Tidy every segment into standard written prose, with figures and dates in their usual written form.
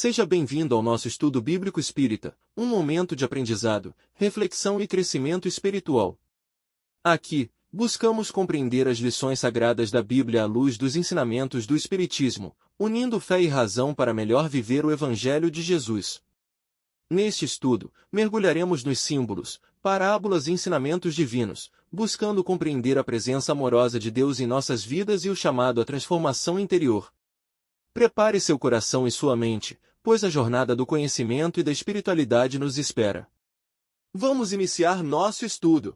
Seja bem-vindo ao nosso estudo bíblico espírita, um momento de aprendizado, reflexão e crescimento espiritual. Aqui, buscamos compreender as lições sagradas da Bíblia à luz dos ensinamentos do Espiritismo, unindo fé e razão para melhor viver o Evangelho de Jesus. Neste estudo, mergulharemos nos símbolos, parábolas e ensinamentos divinos, buscando compreender a presença amorosa de Deus em nossas vidas e o chamado à transformação interior. Prepare seu coração e sua mente, pois a jornada do conhecimento e da espiritualidade nos espera. Vamos iniciar nosso estudo.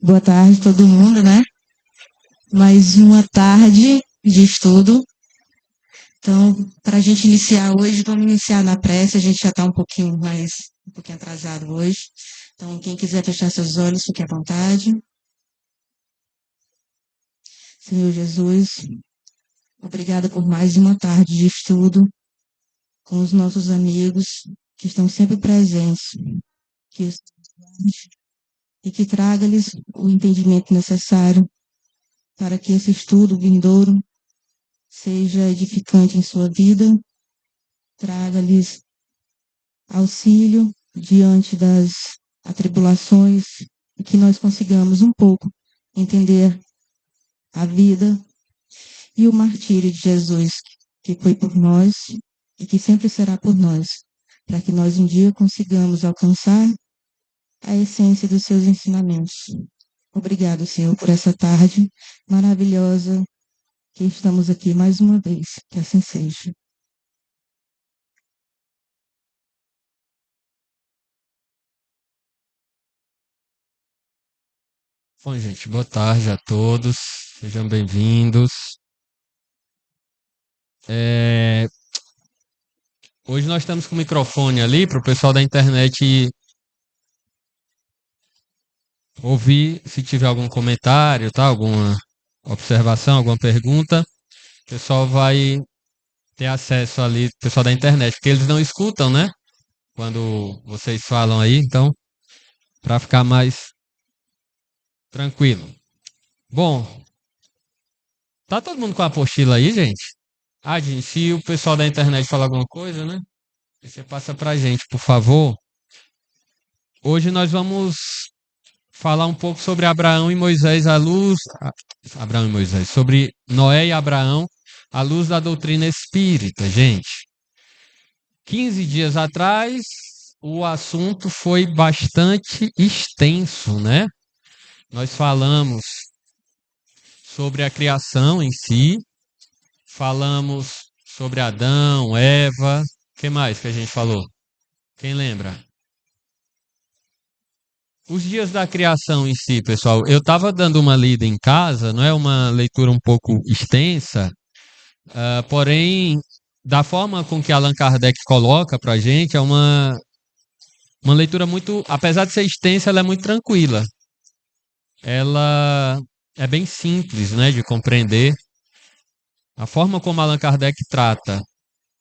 Boa tarde, todo mundo, né? Mais uma tarde de estudo. Então, para a gente iniciar hoje, vamos iniciar na prece. A gente já está um pouquinho atrasado hoje. Então, quem quiser fechar seus olhos, fique à vontade. Senhor Jesus, obrigada por mais uma tarde de estudo com os nossos amigos que estão sempre presentes, que traga-lhes o entendimento necessário para que esse estudo vindouro seja edificante em sua vida, traga-lhes auxílio diante das atribulações e que nós consigamos um pouco entender a vida e o martírio de Jesus, que foi por nós e que sempre será por nós, para que nós um dia consigamos alcançar a essência dos seus ensinamentos. Obrigado, Senhor, por essa tarde maravilhosa que estamos aqui mais uma vez. Que assim seja. Bom, gente, boa tarde a todos, sejam bem-vindos. Hoje nós estamos com o microfone ali para o pessoal da internet ouvir, se tiver algum comentário, tá? Alguma observação, alguma pergunta, o pessoal vai ter acesso ali, o pessoal da internet, porque eles não escutam, né? Quando vocês falam aí, então, para ficar mais tranquilo. Bom, tá todo mundo com a apostila aí, gente? Gente, se o pessoal da internet falar alguma coisa, né? Você passa pra gente, por favor. Hoje nós vamos falar um pouco sobre Abraão e Moisés à luz. Abraão e Moisés, sobre Noé e Abraão à luz da doutrina espírita, gente. 15 dias atrás, o assunto foi bastante extenso, né? Nós falamos sobre a criação em si, falamos sobre Adão, Eva. O que mais que a gente falou? Quem lembra? Os dias da criação em si, pessoal, eu estava dando uma lida em casa, não é uma leitura um pouco extensa, porém, da forma com que Allan Kardec coloca para a gente, é uma leitura muito, apesar de ser extensa, ela é muito tranquila. Ela é bem simples, né, de compreender. A forma como Allan Kardec trata.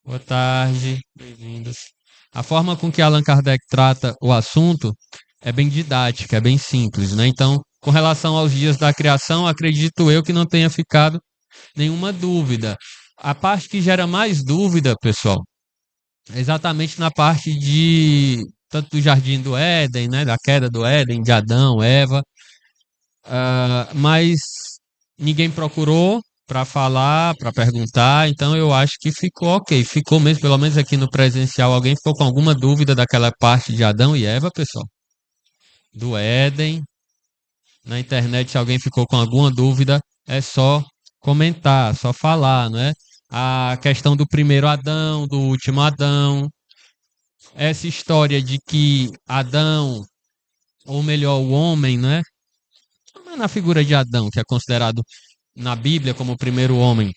Boa tarde, bem-vindos. A forma com que Allan Kardec trata o assunto é bem didática, é bem simples, né? Então, com relação aos dias da criação, acredito eu que não tenha ficado nenhuma dúvida. A parte que gera mais dúvida, pessoal, é exatamente na parte de tanto do Jardim do Éden, né, da queda do Éden, de Adão, Eva, mas ninguém procurou para falar, para perguntar, então eu acho que ficou ok, ficou mesmo, pelo menos aqui no presencial, alguém ficou com alguma dúvida daquela parte de Adão e Eva, pessoal? Do Éden. Na internet, se alguém ficou com alguma dúvida, é só comentar, só falar, não é? A questão do primeiro Adão, do último Adão, essa história de que Adão, ou melhor, o homem, né? Na figura de Adão, que é considerado na Bíblia como o primeiro homem,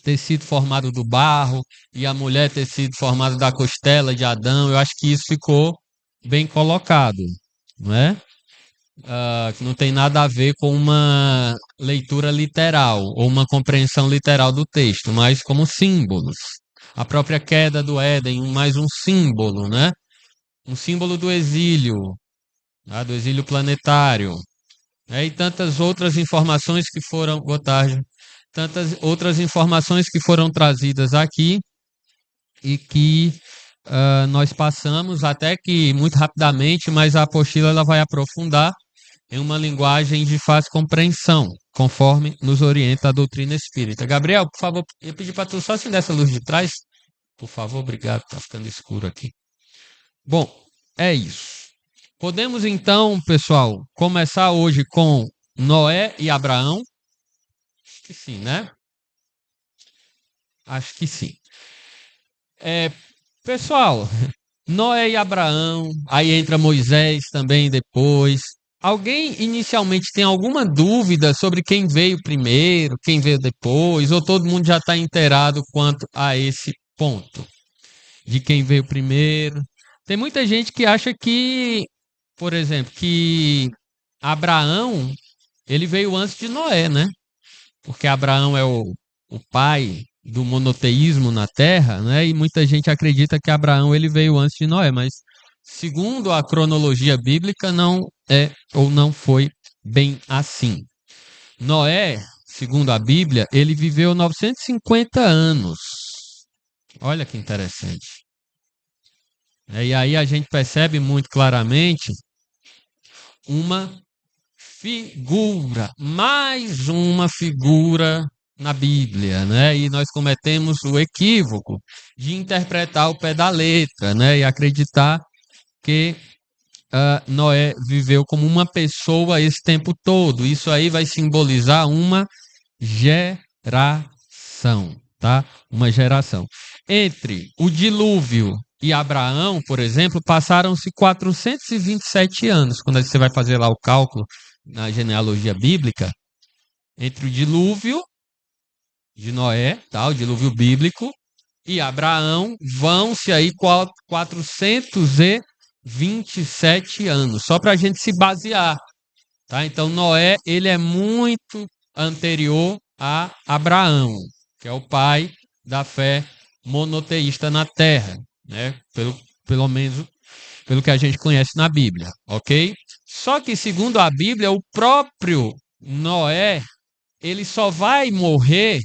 ter sido formado do barro e a mulher ter sido formada da costela de Adão, eu acho que isso ficou bem colocado, não é? que não tem nada a ver com uma leitura literal ou uma compreensão literal do texto, mas como símbolos. A própria queda do Éden, mais um símbolo, né? Um símbolo do exílio, tá? Do exílio planetário. E tantas outras informações que foram, boa tarde, tantas outras informações que foram trazidas aqui e que nós passamos até que muito rapidamente, mas a apostila ela vai aprofundar em uma linguagem de fácil compreensão, conforme nos orienta a doutrina espírita. Gabriel, por favor, eu pedi para tu só acender essa luz de trás. Por favor, obrigado, tá ficando escuro aqui. Bom, é isso. Podemos então, pessoal, começar hoje com Noé e Abraão? Acho que sim, né? Acho que sim. Pessoal, Noé e Abraão, aí entra Moisés também depois. Alguém inicialmente tem alguma dúvida sobre quem veio primeiro, quem veio depois, ou todo mundo já está inteirado quanto a esse ponto de quem veio primeiro? Tem muita gente que acha que, por exemplo, que Abraão, ele veio antes de Noé, né? Porque Abraão é o pai do monoteísmo na Terra, né? E muita gente acredita que Abraão ele veio antes de Noé, mas segundo a cronologia bíblica não é ou não foi bem assim. Noé, segundo a Bíblia, ele viveu 950 anos. Olha que interessante. E aí a gente percebe muito claramente uma figura, mais uma figura na Bíblia, né? E nós cometemos o equívoco de interpretar o pé da letra, né? E acreditar que Noé viveu como uma pessoa esse tempo todo. Isso aí vai simbolizar uma geração, tá? Uma geração. Entre o dilúvio e Abraão, por exemplo, passaram-se 427 anos. Quando você vai fazer lá o cálculo na genealogia bíblica, entre o dilúvio de Noé, tá? O dilúvio bíblico, e Abraão, vão-se aí 427 anos, só para a gente se basear, tá? Então Noé, ele é muito anterior a Abraão, que é o pai da fé monoteísta na Terra, né? Pelo menos pelo que a gente conhece na Bíblia, ok? Só que segundo a Bíblia, o próprio Noé, ele só vai morrer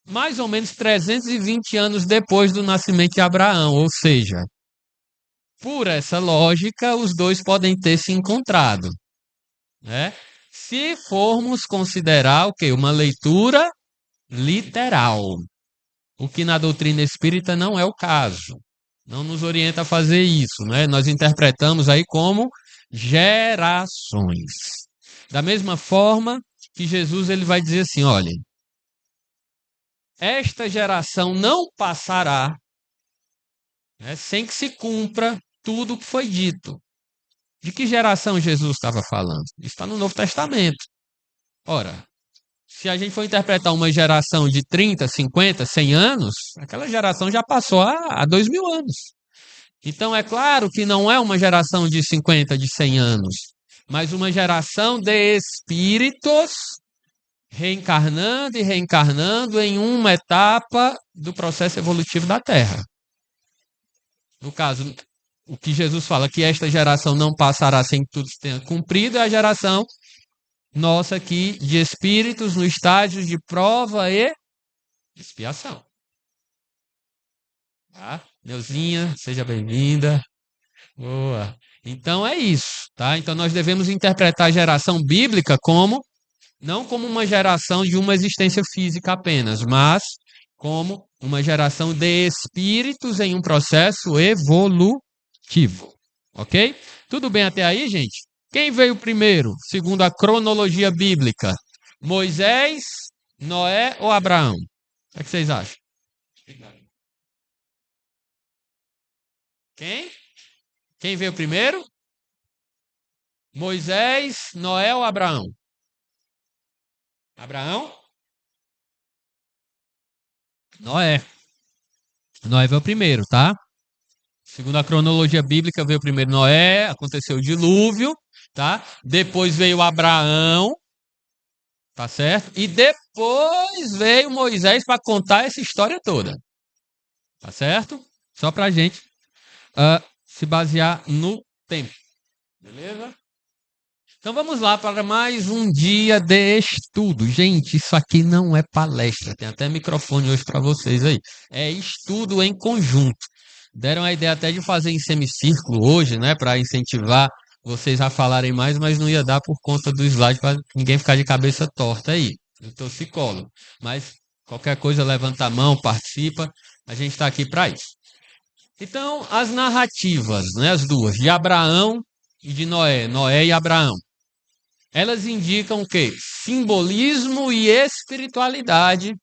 mais ou menos 320 anos depois do nascimento de Abraão, ou seja, por essa lógica, os dois podem ter se encontrado, né? Se formos considerar o quê? Uma leitura literal, o que na doutrina espírita não é o caso. Não nos orienta a fazer isso, né? Nós interpretamos aí como gerações. Da mesma forma que Jesus ele vai dizer assim, olha, esta geração não passará, né, sem que se cumpra tudo o que foi dito. De que geração Jesus estava falando? Isso está no Novo Testamento. Ora, se a gente for interpretar uma geração de 30, 50, 100 anos, aquela geração já passou há 2000 anos. Então é claro que não é uma geração de 50, de 100 anos, mas uma geração de espíritos reencarnando e reencarnando em uma etapa do processo evolutivo da Terra. No caso, o que Jesus fala que esta geração não passará sem que tudo tenha cumprido é a geração nossa aqui de espíritos no estágio de prova e expiação. Tá? Neuzinha, seja bem-vinda. Boa. Então é isso, tá? Então nós devemos interpretar a geração bíblica como não como uma geração de uma existência física apenas, mas como uma geração de espíritos em um processo evolutivo. Ok? Tudo bem até aí, gente? Quem veio primeiro, segundo a cronologia bíblica? Moisés, Noé ou Abraão? O que vocês acham? Quem? Quem veio primeiro? Moisés, Noé ou Abraão? Abraão? Noé. Noé veio primeiro, tá? Segundo a cronologia bíblica, veio primeiro Noé, aconteceu o dilúvio, tá? Depois veio Abraão, tá certo? E depois veio Moisés para contar essa história toda, tá certo? Só para a gente se basear no tempo, beleza? Então vamos lá para mais um dia de estudo. Gente, isso aqui não é palestra, tem até microfone hoje para vocês aí. É estudo em conjunto. Deram a ideia até de fazer em semicírculo hoje, né, para incentivar vocês a falarem mais, mas não ia dar por conta do slide para ninguém ficar de cabeça torta aí. Eu tô psicólogo, mas qualquer coisa levanta a mão, participa, a gente está aqui para isso. Então, as narrativas, né, as duas, de Abraão e de Noé, Noé e Abraão, elas indicam o quê? Simbolismo e espiritualidade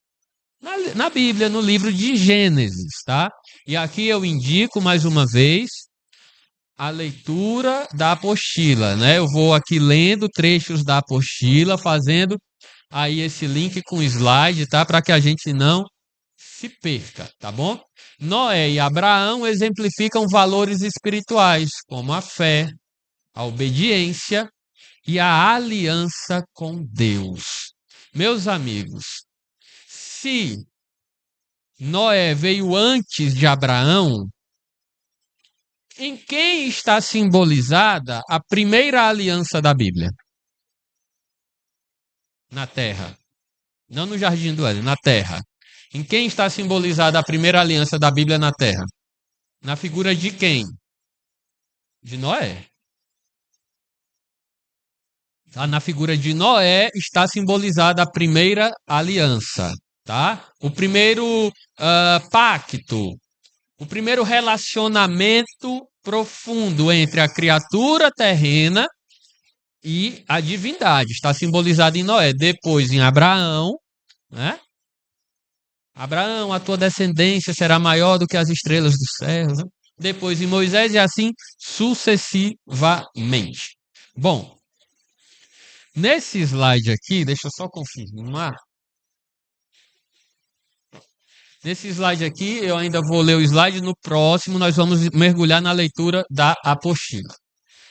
na Bíblia, no livro de Gênesis, tá? E aqui eu indico mais uma vez a leitura da apostila, né? Eu vou aqui lendo trechos da apostila, fazendo aí esse link com slide, tá? Para que a gente não se perca, tá bom? Noé e Abraão exemplificam valores espirituais, como a fé, a obediência e a aliança com Deus. Meus amigos, se Noé veio antes de Abraão, em quem está simbolizada a primeira aliança da Bíblia? Na terra. Não no jardim do Éden, na terra. Em quem está simbolizada a primeira aliança da Bíblia na terra? Na figura de quem? De Noé. Na figura de Noé está simbolizada a primeira aliança, tá? O primeiro pacto, o primeiro relacionamento profundo entre a criatura terrena e a divindade. Está simbolizado em Noé. Depois em Abraão, né? Abraão, a tua descendência será maior do que as estrelas do céu. Né? Depois em Moisés e assim sucessivamente. Bom, nesse slide aqui, deixa eu só confirmar. Nesse slide aqui, eu ainda vou ler o slide. No próximo, nós vamos mergulhar na leitura da apostila.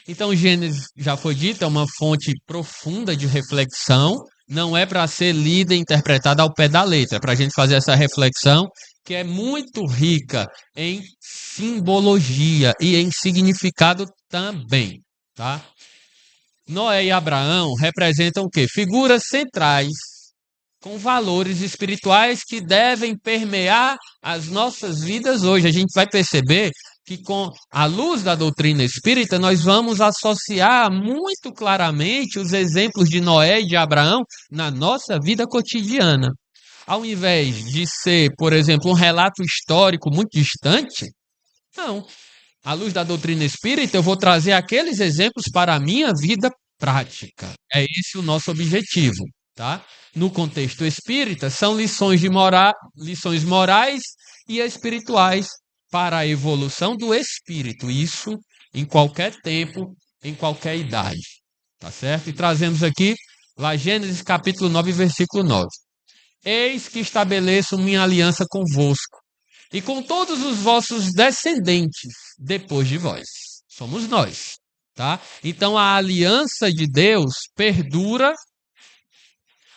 Então, Gênesis, já foi dito, é uma fonte profunda de reflexão. Não é para ser lida e interpretada ao pé da letra. É para a gente fazer essa reflexão que é muito rica em simbologia e em significado também, tá? Noé e Abraão representam o quê? Figuras centrais com valores espirituais que devem permear as nossas vidas hoje. A gente vai perceber que com a luz da doutrina espírita nós vamos associar muito claramente os exemplos de Noé e de Abraão na nossa vida cotidiana. Ao invés de ser, por exemplo, um relato histórico muito distante, não. À luz da doutrina espírita, eu vou trazer aqueles exemplos para a minha vida prática. É esse o nosso objetivo, tá? No contexto espírita, são lições morais e espirituais para a evolução do espírito. Isso em qualquer tempo, em qualquer idade, tá certo? E trazemos aqui lá Gênesis capítulo 9, versículo 9. Eis que estabeleço minha aliança convosco e com todos os vossos descendentes depois de vós. Somos nós, tá? Então a aliança de Deus perdura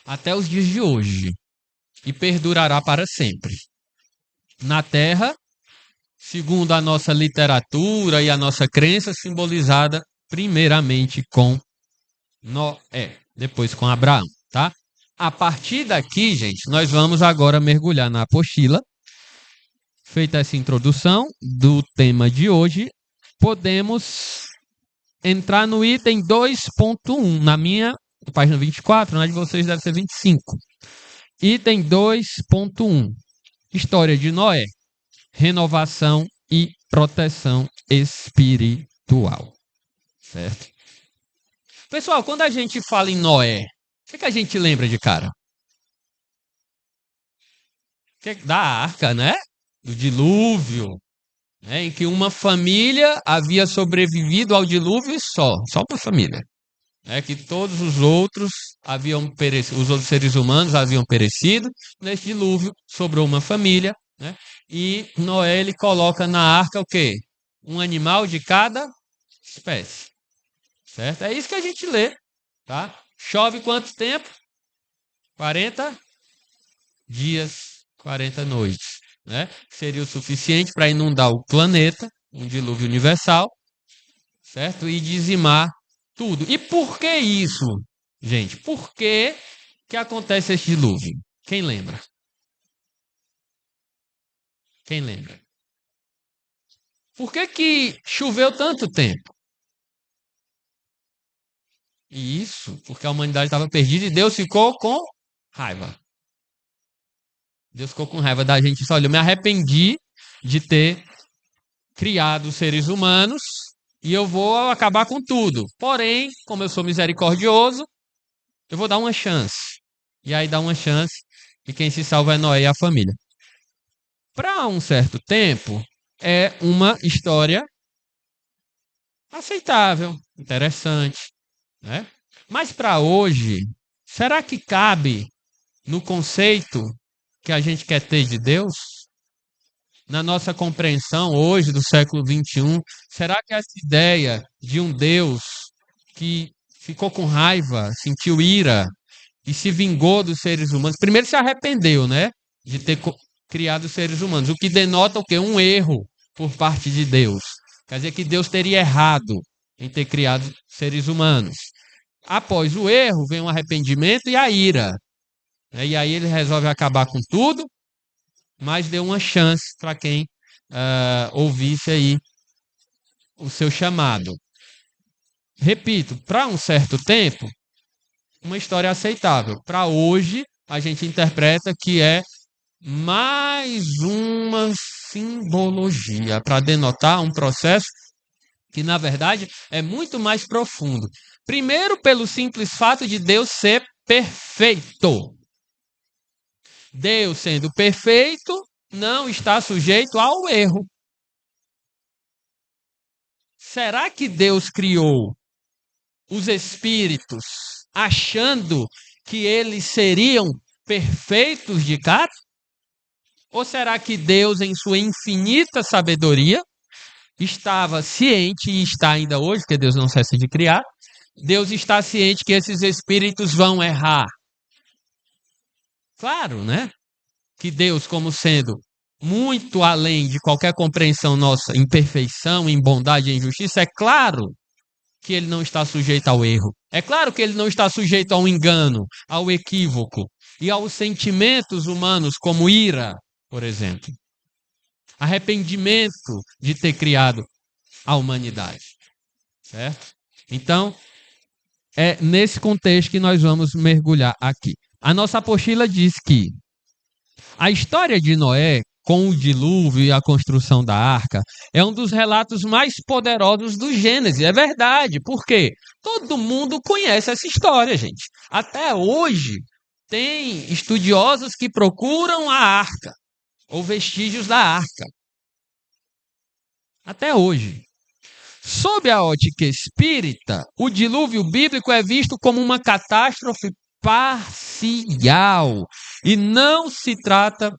até os dias de hoje e perdurará para sempre. Na terra, segundo a nossa literatura e a nossa crença, simbolizada primeiramente com Noé, depois com Abraão, tá? A partir daqui, gente, nós vamos agora mergulhar na apostila. Feita essa introdução do tema de hoje, podemos entrar no item 2.1, na minha página 24, na de vocês deve ser 25. Item 2.1, História de Noé, renovação e proteção espiritual. Certo? Pessoal, quando a gente fala em Noé, o que a gente lembra de cara? Da arca, né? Do dilúvio, né? Em que uma família havia sobrevivido ao dilúvio e só uma família. Que todos os outros haviam perecido, os outros seres humanos haviam perecido. Nesse dilúvio sobrou uma família, né? E Noé ele coloca na arca o quê? Um animal de cada espécie. certo? É isso que a gente lê, tá? Chove quanto tempo? 40 dias, 40 noites, né? Seria o suficiente para inundar o planeta, um dilúvio universal, certo? E dizimar tudo. E por que isso, gente? Por que acontece esse dilúvio? Quem lembra? Quem lembra? Por que choveu tanto tempo? Isso, porque a humanidade estava perdida e Deus ficou com raiva. Deus ficou com raiva da gente. Disse, olha, eu me arrependi de ter criado os seres humanos e eu vou acabar com tudo. Porém, como eu sou misericordioso, eu vou dar uma chance. E aí dá uma chance e quem se salva é Noé e a família. Para um certo tempo, é uma história aceitável, interessante, né? Mas para hoje, será que cabe no conceito que a gente quer ter de Deus? Na nossa compreensão hoje do século XXI, será que essa ideia de um Deus que ficou com raiva, sentiu ira e se vingou dos seres humanos, primeiro se arrependeu, né, de ter criado os seres humanos, o que denota o quê? Um erro por parte de Deus. Quer dizer que Deus teria errado em ter criado seres humanos. Após o erro, vem o arrependimento e a ira. E aí ele resolve acabar com tudo, mas deu uma chance para quem ouvisse aí o seu chamado. Repito, para um certo tempo, uma história aceitável. Para hoje, a gente interpreta que é mais uma simbologia para denotar um processo que, na verdade, é muito mais profundo. Primeiro, pelo simples fato de Deus ser perfeito. Deus, sendo perfeito, não está sujeito ao erro. Será que Deus criou os espíritos achando que eles seriam perfeitos de cara? Ou será que Deus, em sua infinita sabedoria, estava ciente, e está ainda hoje, porque Deus não cessa de criar, Deus está ciente que esses espíritos vão errar? Claro, né? Que Deus, como sendo muito além de qualquer compreensão nossa, em perfeição, em bondade e em justiça, é claro que ele não está sujeito ao erro. É claro que ele não está sujeito ao engano, ao equívoco e aos sentimentos humanos, como ira, por exemplo. Arrependimento de ter criado a humanidade. Certo? Então, é nesse contexto que nós vamos mergulhar aqui. A nossa apostila diz que a história de Noé, com o dilúvio e a construção da arca, é um dos relatos mais poderosos do Gênesis. É verdade. Por quê? Todo mundo conhece essa história, gente. Até hoje, tem estudiosos que procuram a arca, ou vestígios da arca. Até hoje. Sob a ótica espírita, o dilúvio bíblico é visto como uma catástrofe parcial. E não se trata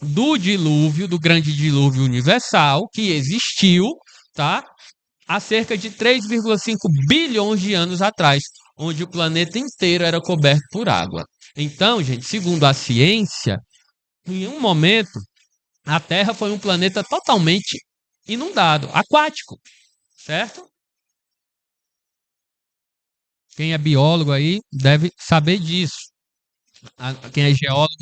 do dilúvio, do grande dilúvio universal, que existiu, tá? Há cerca de 3,5 bilhões de anos atrás, onde o planeta inteiro era coberto por água. Então, gente, segundo a ciência, em um momento, a Terra foi um planeta totalmente inundado, aquático, certo? Quem é biólogo aí deve saber disso. Quem é geólogo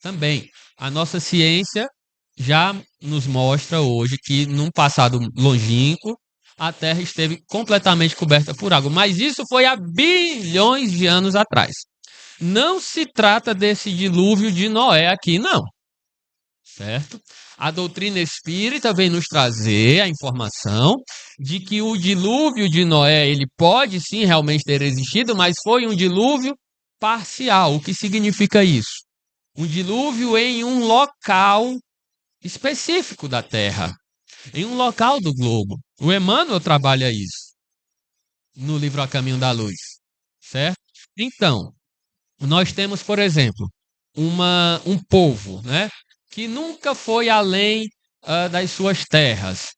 também. A nossa ciência já nos mostra hoje que, num passado longínquo, a Terra esteve completamente coberta por água. Mas isso foi há bilhões de anos atrás. Não se trata desse dilúvio de Noé aqui, não. Certo? A doutrina espírita vem nos trazer a informação de que o dilúvio de Noé, ele pode sim realmente ter existido, mas foi um dilúvio parcial. O que significa isso? Um dilúvio em um local específico da Terra, em um local do globo. O Emmanuel trabalha isso no livro A Caminho da Luz, certo? Então, nós temos, por exemplo, um povo, né, que nunca foi além das suas terras.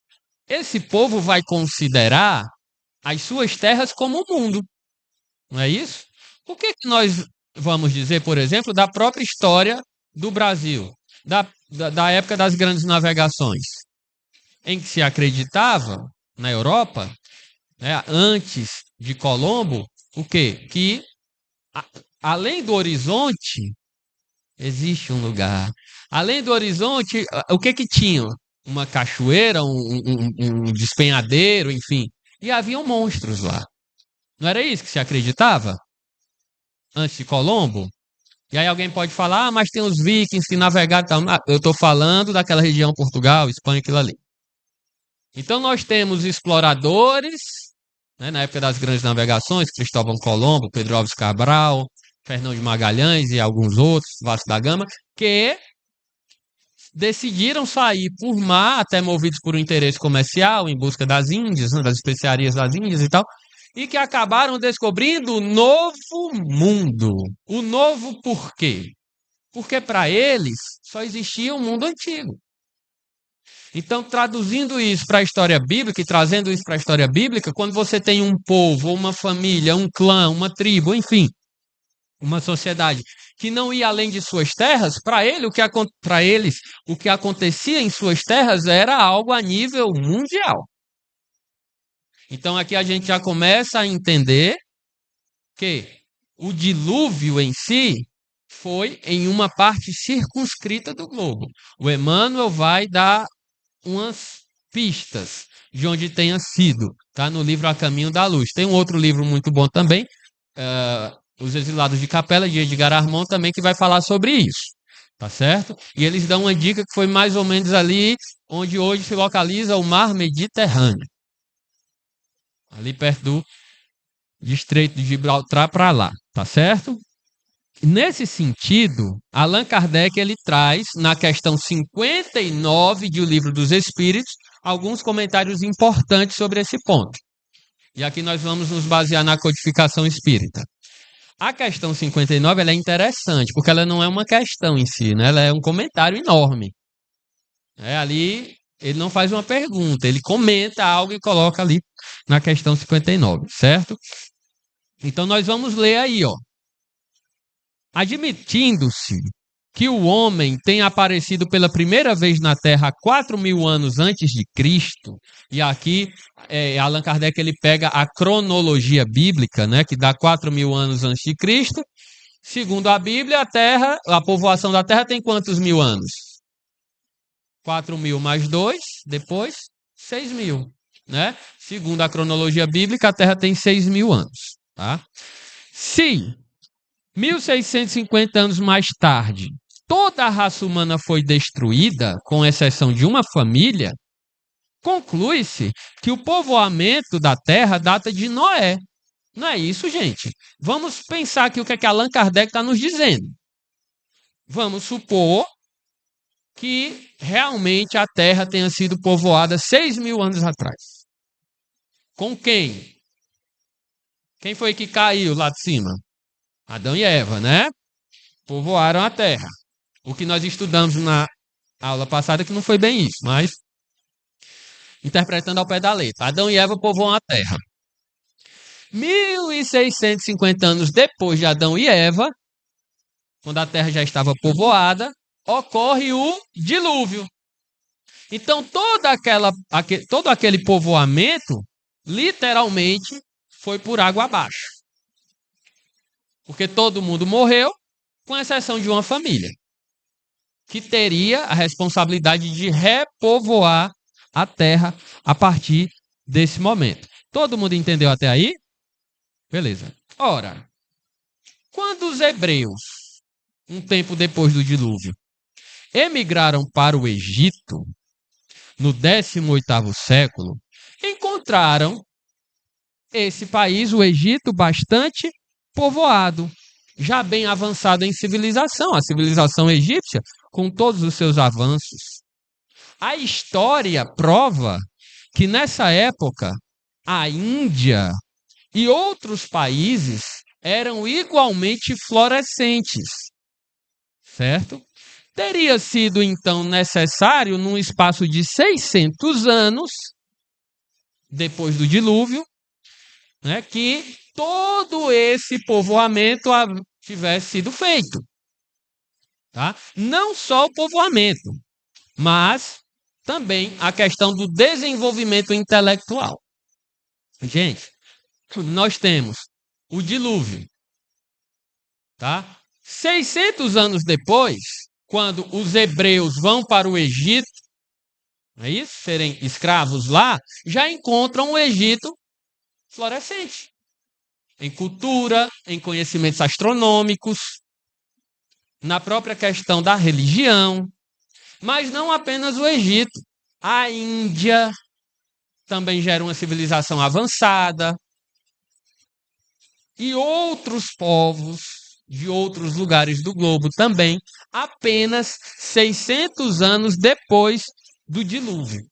Esse povo vai considerar as suas terras como o mundo. Não é isso? O que nós vamos dizer, por exemplo, da própria história do Brasil, da época das grandes navegações, em que se acreditava, na Europa, né, antes de Colombo, o quê? Que além do horizonte, existe um lugar. Além do horizonte, o que tinha? Uma cachoeira, um despenhadeiro, enfim. E haviam monstros lá. Não era isso que se acreditava? Antes de Colombo? E aí alguém pode falar, mas tem os vikings que navegaram e tal. Eu estou falando daquela região, Portugal, Espanha, aquilo ali. Então nós temos exploradores, né, na época das grandes navegações, Cristóvão Colombo, Pedro Álvares Cabral, Fernão de Magalhães e alguns outros, Vasco da Gama, que decidiram sair por mar, até movidos por um interesse comercial, em busca das Índias, né, das especiarias das Índias e tal, e que acabaram descobrindo o novo mundo. O novo por quê? Porque para eles só existia o mundo antigo. Então, traduzindo isso para a história bíblica e trazendo isso para a história bíblica, quando você tem um povo, uma família, um clã, uma tribo, enfim, uma sociedade que não ia além de suas terras, para eles, o que acontecia em suas terras era algo a nível mundial. Então, aqui a gente já começa a entender que o dilúvio em si foi em uma parte circunscrita do globo. O Emmanuel vai dar umas pistas de onde tenha sido, tá? No livro A Caminho da Luz. Tem um outro livro muito bom também, Os Exilados de Capela, de Edgar Armand, também, que vai falar sobre isso, tá certo? E eles dão uma dica que foi mais ou menos ali onde hoje se localiza o Mar Mediterrâneo, ali perto do Estreito de Gibraltar para lá, tá certo? Nesse sentido, Allan Kardec ele traz, na questão 59 de O Livro dos Espíritos, alguns comentários importantes sobre esse ponto. E aqui nós vamos nos basear na codificação espírita. A questão 59 ela é interessante, porque ela não é uma questão em si, né? Ela é um comentário enorme. Ali ele não faz uma pergunta, ele comenta algo e coloca ali na questão 59, certo? Então nós vamos ler aí, ó. Admitindo-se que o homem tenha aparecido pela primeira vez na Terra 4.000 anos antes de Cristo, e aqui Allan Kardec ele pega a cronologia bíblica, né, que dá 4.000 anos antes de Cristo. Segundo a Bíblia, a povoação da Terra tem quantos mil anos? 4.000 mais 2, depois 6.000, né? Segundo a cronologia bíblica, a Terra tem 6.000 anos, tá? Se 1.650 anos mais tarde, toda a raça humana foi destruída, com exceção de uma família, conclui-se que o povoamento da Terra data de Noé. Não é isso, gente? Vamos pensar aqui o que é que Allan Kardec está nos dizendo. Vamos supor que realmente a Terra tenha sido povoada 6.000 anos atrás. Com quem? Quem foi que caiu lá de cima? Adão e Eva, né? Povoaram a Terra. O que nós estudamos na aula passada que não foi bem isso, mas interpretando ao pé da letra. Adão e Eva povoam a Terra. 1.650 anos depois de Adão e Eva, quando a Terra já estava povoada, ocorre o dilúvio. Então todo aquele povoamento, literalmente, foi por água abaixo. Porque todo mundo morreu, com exceção de uma família, que teria a responsabilidade de repovoar a Terra a partir desse momento. Todo mundo entendeu até aí? Beleza. Ora, quando os hebreus, um tempo depois do dilúvio, emigraram para o Egito, no 18º século, encontraram esse país, o Egito, bastante povoado, já bem avançado em civilização, a civilização egípcia, com todos os seus avanços. A história prova que nessa época a Índia e outros países eram igualmente florescentes, certo? Teria sido então necessário, num espaço de 600 anos, depois do dilúvio, né, que todo esse povoamento tivesse sido feito. Tá? Não só o povoamento, mas também a questão do desenvolvimento intelectual. Gente, nós temos o dilúvio, tá? 600 anos depois, quando os hebreus vão para o Egito, não é isso? Serem escravos lá, já encontram o Egito florescente. Em cultura, em conhecimentos astronômicos, na própria questão da religião, mas não apenas o Egito. A Índia também gera uma civilização avançada, e outros povos de outros lugares do globo também, apenas 600 anos depois do dilúvio.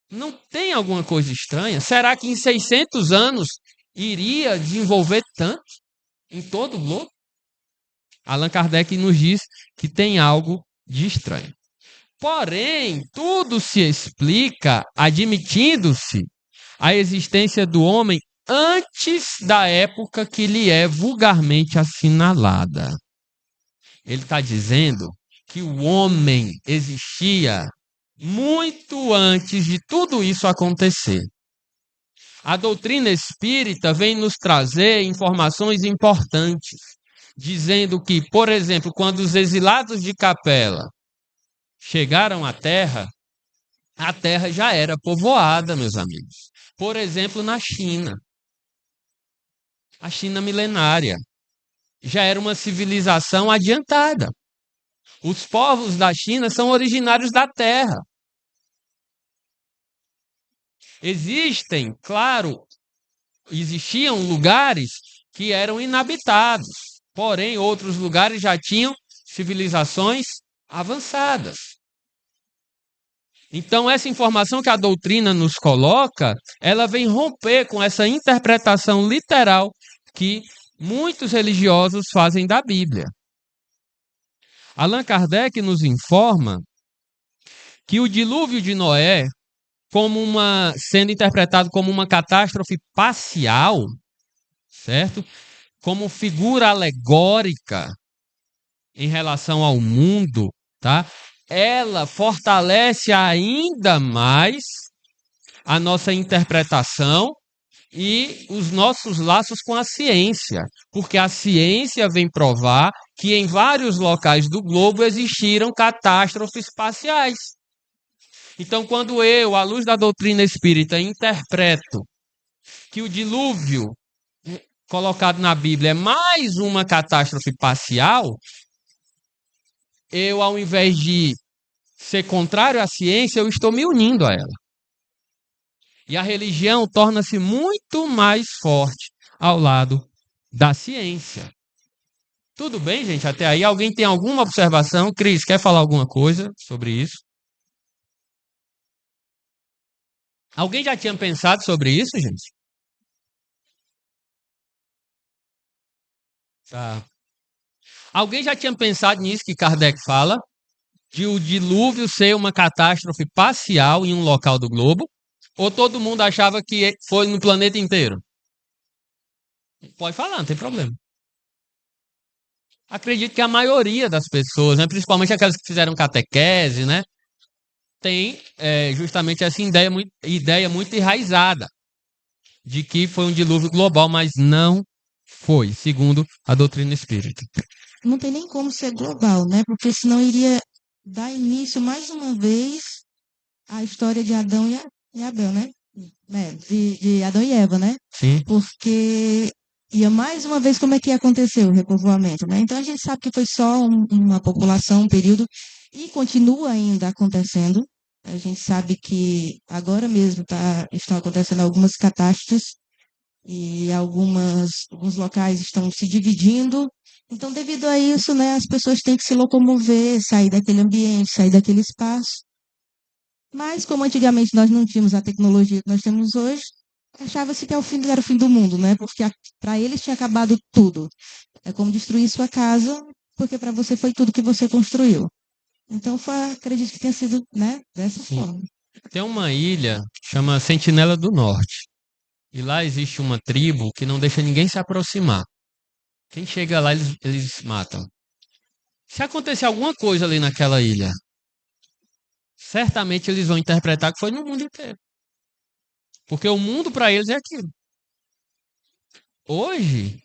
Não tem alguma coisa estranha? Será que em 600 anos iria desenvolver tanto em todo o globo? Allan Kardec nos diz que tem algo de estranho. Porém, tudo se explica admitindo-se a existência do homem antes da época que lhe é vulgarmente assinalada. Ele está dizendo que o homem existia muito antes de tudo isso acontecer. A doutrina espírita vem nos trazer informações importantes, dizendo que, por exemplo, quando os exilados de Capela chegaram à Terra, a Terra já era povoada, meus amigos. Por exemplo, na China. A China milenária já era uma civilização adiantada. Os povos da China são originários da Terra. Existiam lugares que eram inabitados, porém outros lugares já tinham civilizações avançadas. Então, essa informação que a doutrina nos coloca, ela vem romper com essa interpretação literal que muitos religiosos fazem da Bíblia. Allan Kardec nos informa que o dilúvio de Noé, sendo interpretado como uma catástrofe parcial, certo? Como figura alegórica em relação ao mundo, tá? Ela fortalece ainda mais a nossa interpretação e os nossos laços com a ciência, porque a ciência vem provar que em vários locais do globo existiram catástrofes parciais. Então, quando eu, à luz da doutrina espírita, interpreto que o dilúvio colocado na Bíblia é mais uma catástrofe parcial, eu, ao invés de ser contrário à ciência, eu estou me unindo a ela. E a religião torna-se muito mais forte ao lado da ciência. Tudo bem, gente? Até aí, alguém tem alguma observação? Cris, quer falar alguma coisa sobre isso? Alguém já tinha pensado sobre isso, gente? Tá. Alguém já tinha pensado nisso que Kardec fala? De o dilúvio ser uma catástrofe parcial em um local do globo? Ou todo mundo achava que foi no planeta inteiro? Pode falar, não tem problema. Acredito que a maioria das pessoas, né, principalmente aquelas que fizeram catequese, né, tem justamente essa ideia muito enraizada de que foi um dilúvio global, mas não foi, segundo a doutrina espírita. Não tem nem como ser global, né? Porque senão iria dar início mais uma vez à história de Adão e Abel, né? De Adão e Eva, né? Sim. Porque ia mais uma vez como é que aconteceu o repovoamento, né? Então a gente sabe que foi só uma população, um período, e continua ainda acontecendo. A gente sabe que agora mesmo estão acontecendo algumas catástrofes e alguns locais estão se dividindo. Então, devido a isso, né, as pessoas têm que se locomover, sair daquele ambiente, sair daquele espaço. Mas, como antigamente nós não tínhamos a tecnologia que nós temos hoje, achava-se que era o fim do mundo, né? Porque para eles tinha acabado tudo. É como destruir sua casa, porque para você foi tudo que você construiu. Então, acredito que tenha sido, né, dessa forma. Tem uma ilha, chama Sentinela do Norte. e lá existe uma tribo que não deixa ninguém se aproximar. Quem chega lá, eles matam. Se acontecer alguma coisa ali naquela ilha, certamente eles vão interpretar que foi no mundo inteiro. Porque o mundo para eles é aquilo. Hoje,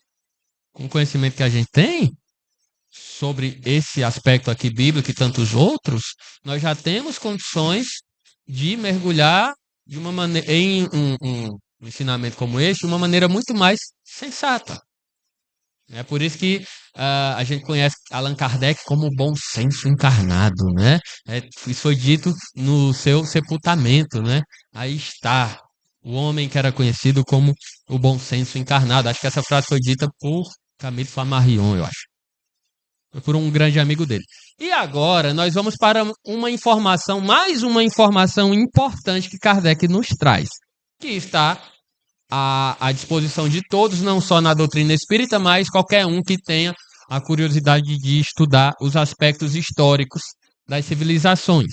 com o conhecimento que a gente tem sobre esse aspecto aqui bíblico e tantos outros, nós já temos condições de mergulhar de uma maneira, em um ensinamento como esse de uma maneira muito mais sensata. É por isso que a gente conhece Allan Kardec como o bom senso encarnado, né? Isso foi dito no seu sepultamento, né? Aí está o homem que era conhecido como o bom senso encarnado. Acho que essa frase foi dita por Camille Flammarion, eu acho. Foi por um grande amigo dele. E agora nós vamos para uma informação, mais uma informação importante que Kardec nos traz, que está à disposição de todos, não só na doutrina espírita, mas qualquer um que tenha a curiosidade de estudar os aspectos históricos das civilizações.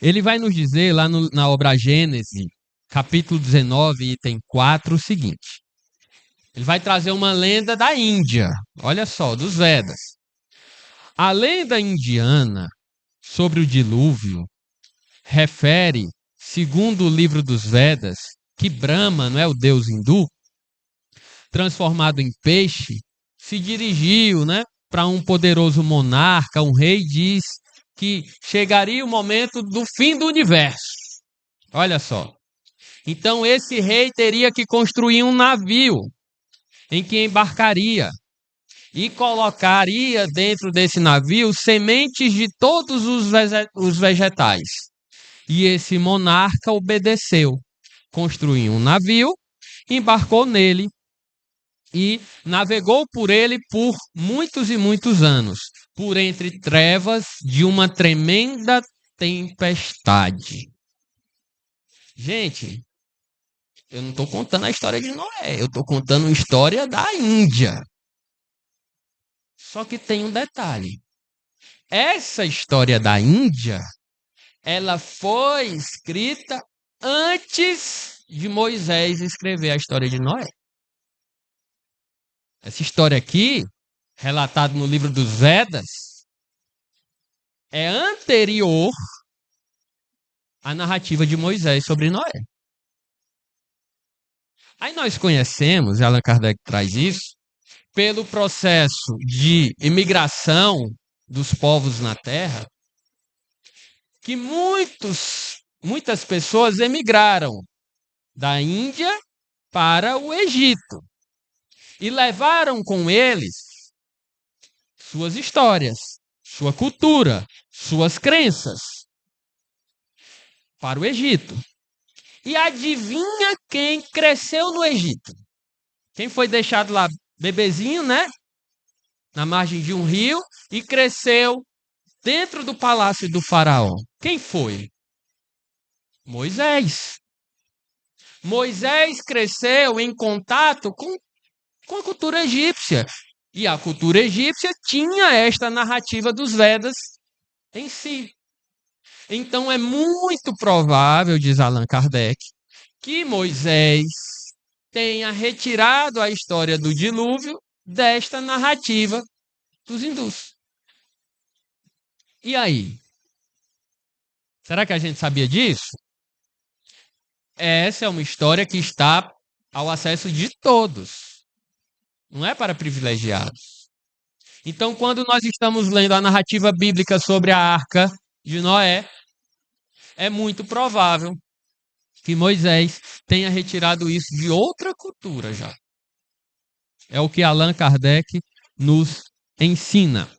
Ele vai nos dizer lá na obra Gênesis, capítulo 19, item 4, o seguinte. Ele vai trazer uma lenda da Índia, olha só, dos Vedas. A lenda indiana sobre o dilúvio refere, segundo o livro dos Vedas, que Brahma, não é o deus hindu, transformado em peixe, se dirigiu, né, para um poderoso monarca, um rei, diz que chegaria o momento do fim do universo. Olha só. Então esse rei teria que construir um navio em que embarcaria e colocaria dentro desse navio sementes de todos os vegetais. E esse monarca obedeceu. Construiu um navio, embarcou nele e navegou por ele por muitos e muitos anos, por entre trevas de uma tremenda tempestade. Gente, eu não estou contando a história de Noé, eu estou contando a história da Índia. Só que tem um detalhe. Essa história da Índia, ela foi escrita antes de Moisés escrever a história de Noé. Essa história aqui, relatada no livro dos Vedas, é anterior à narrativa de Moisés sobre Noé. Aí nós conhecemos, Allan Kardec traz isso, pelo processo de imigração dos povos na Terra, que muitas pessoas emigraram da Índia para o Egito e levaram com eles suas histórias, sua cultura, suas crenças para o Egito. E adivinha quem cresceu no Egito? Quem foi deixado lá bebezinho, né? Na margem de um rio e cresceu dentro do palácio do faraó. Quem foi? Moisés. Moisés cresceu em contato com a cultura egípcia. E a cultura egípcia tinha esta narrativa dos Vedas em si. Então é muito provável, diz Allan Kardec, que Moisés tenha retirado a história do dilúvio desta narrativa dos hindus. E aí? Será que a gente sabia disso? Essa é uma história que está ao acesso de todos. Não é para privilegiados. Então, quando nós estamos lendo a narrativa bíblica sobre a Arca de Noé, é muito provável que Moisés tenha retirado isso de outra cultura já. É o que Allan Kardec nos ensina.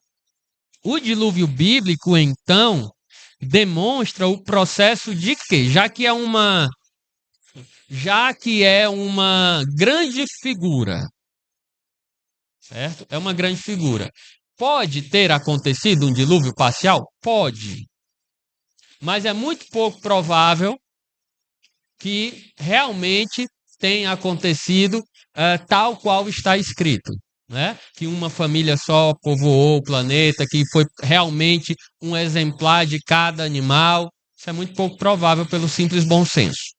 O dilúvio bíblico, então, demonstra o processo de quê? Já que é uma grande figura, certo? É uma grande figura. Pode ter acontecido um dilúvio parcial? Pode. Mas é muito pouco provável que realmente tenha acontecido tal qual está escrito, né? Que uma família só povoou o planeta, que foi realmente um exemplar de cada animal. Isso é muito pouco provável pelo simples bom senso.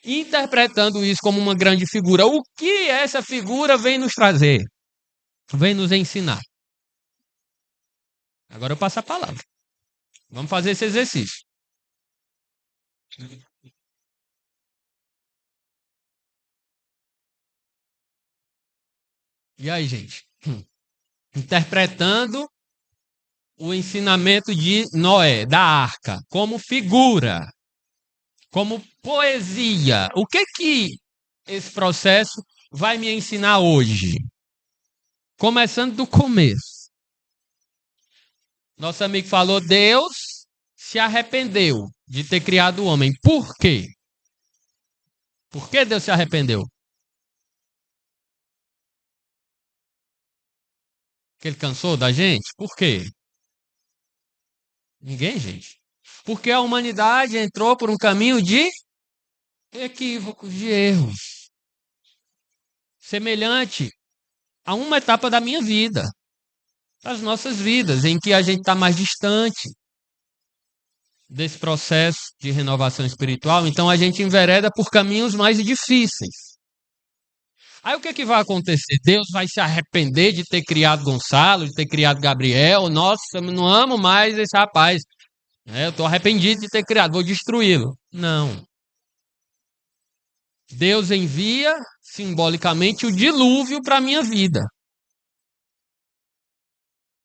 interpretando isso como uma grande figura. O que essa figura vem nos trazer? Vem nos ensinar. Agora eu passo a palavra. Vamos fazer esse exercício. E aí, gente? Interpretando o ensinamento de Noé, da arca, como figura, como poesia. O que esse processo vai me ensinar hoje? Começando do começo. Nosso amigo falou, Deus se arrependeu de ter criado o homem. Por quê? Por que Deus se arrependeu? Porque ele cansou da gente? Por quê? Ninguém, gente. Porque a humanidade entrou por um caminho de equívocos, de erros. Semelhante a uma etapa da minha vida, das nossas vidas, em que a gente está mais distante desse processo de renovação espiritual, então a gente envereda por caminhos mais difíceis. Aí o que vai acontecer? Deus vai se arrepender de ter criado Gonçalo, de ter criado Gabriel? Nossa, eu não amo mais esse rapaz. Eu estou arrependido de ter criado, vou destruí-lo. Não. Deus envia simbolicamente o dilúvio para a minha vida,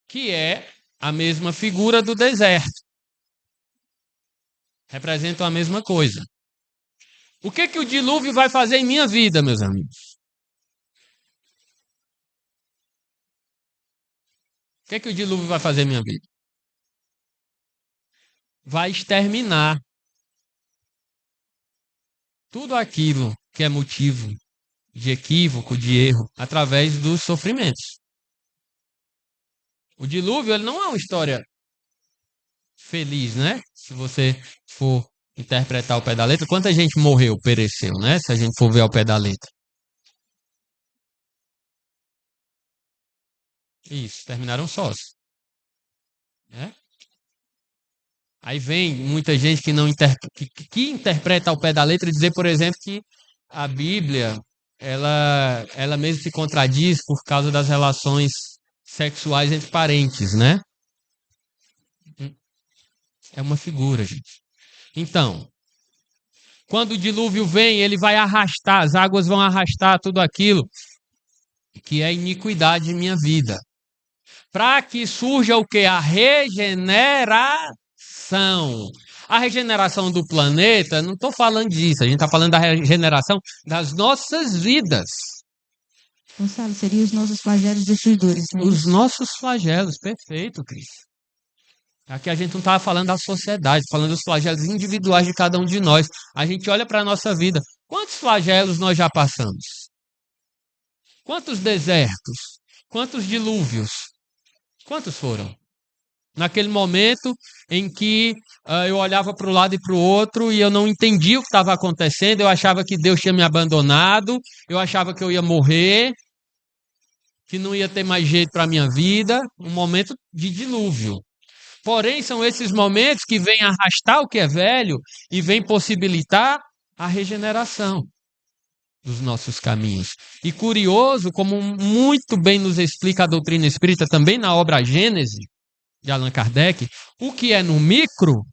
que é a mesma figura do deserto. Representam a mesma coisa. O que o dilúvio vai fazer em minha vida, meus amigos? O que o dilúvio vai fazer em minha vida? Vai exterminar tudo aquilo que é motivo de equívoco, de erro, através dos sofrimentos. O dilúvio, ele não é uma história feliz, né? Se você for interpretar ao pé da letra, quanta gente morreu, pereceu, né? Se a gente for ver ao pé da letra. Isso, terminaram sós. Né? Aí vem muita gente que não que interpreta ao pé da letra e dizer, por exemplo, que a Bíblia ela mesmo se contradiz por causa das relações sexuais entre parentes, né? É uma figura, gente. Então, quando o dilúvio vem, ele vai arrastar, as águas vão arrastar tudo aquilo que é iniquidade em minha vida. Para que surja o que? A regeneração. A regeneração do planeta, não estou falando disso, a gente está falando da regeneração das nossas vidas. Gonçalo, seriam os nossos flagelos destruidores, né? Os nossos flagelos, perfeito, Cris. Aqui a gente não estava falando da sociedade, falando dos flagelos individuais de cada um de nós. A gente olha para a nossa vida. Quantos flagelos nós já passamos? Quantos desertos? Quantos dilúvios? Quantos foram? Naquele momento em que eu olhava para o lado e para o outro e eu não entendia o que estava acontecendo, eu achava que Deus tinha me abandonado, eu achava que eu ia morrer, que não ia ter mais jeito para a minha vida, um momento de dilúvio. Porém, são esses momentos que vêm arrastar o que é velho e vêm possibilitar a regeneração dos nossos caminhos. E curioso, como muito bem nos explica a doutrina espírita também na obra Gênese, de Allan Kardec, o que é no micro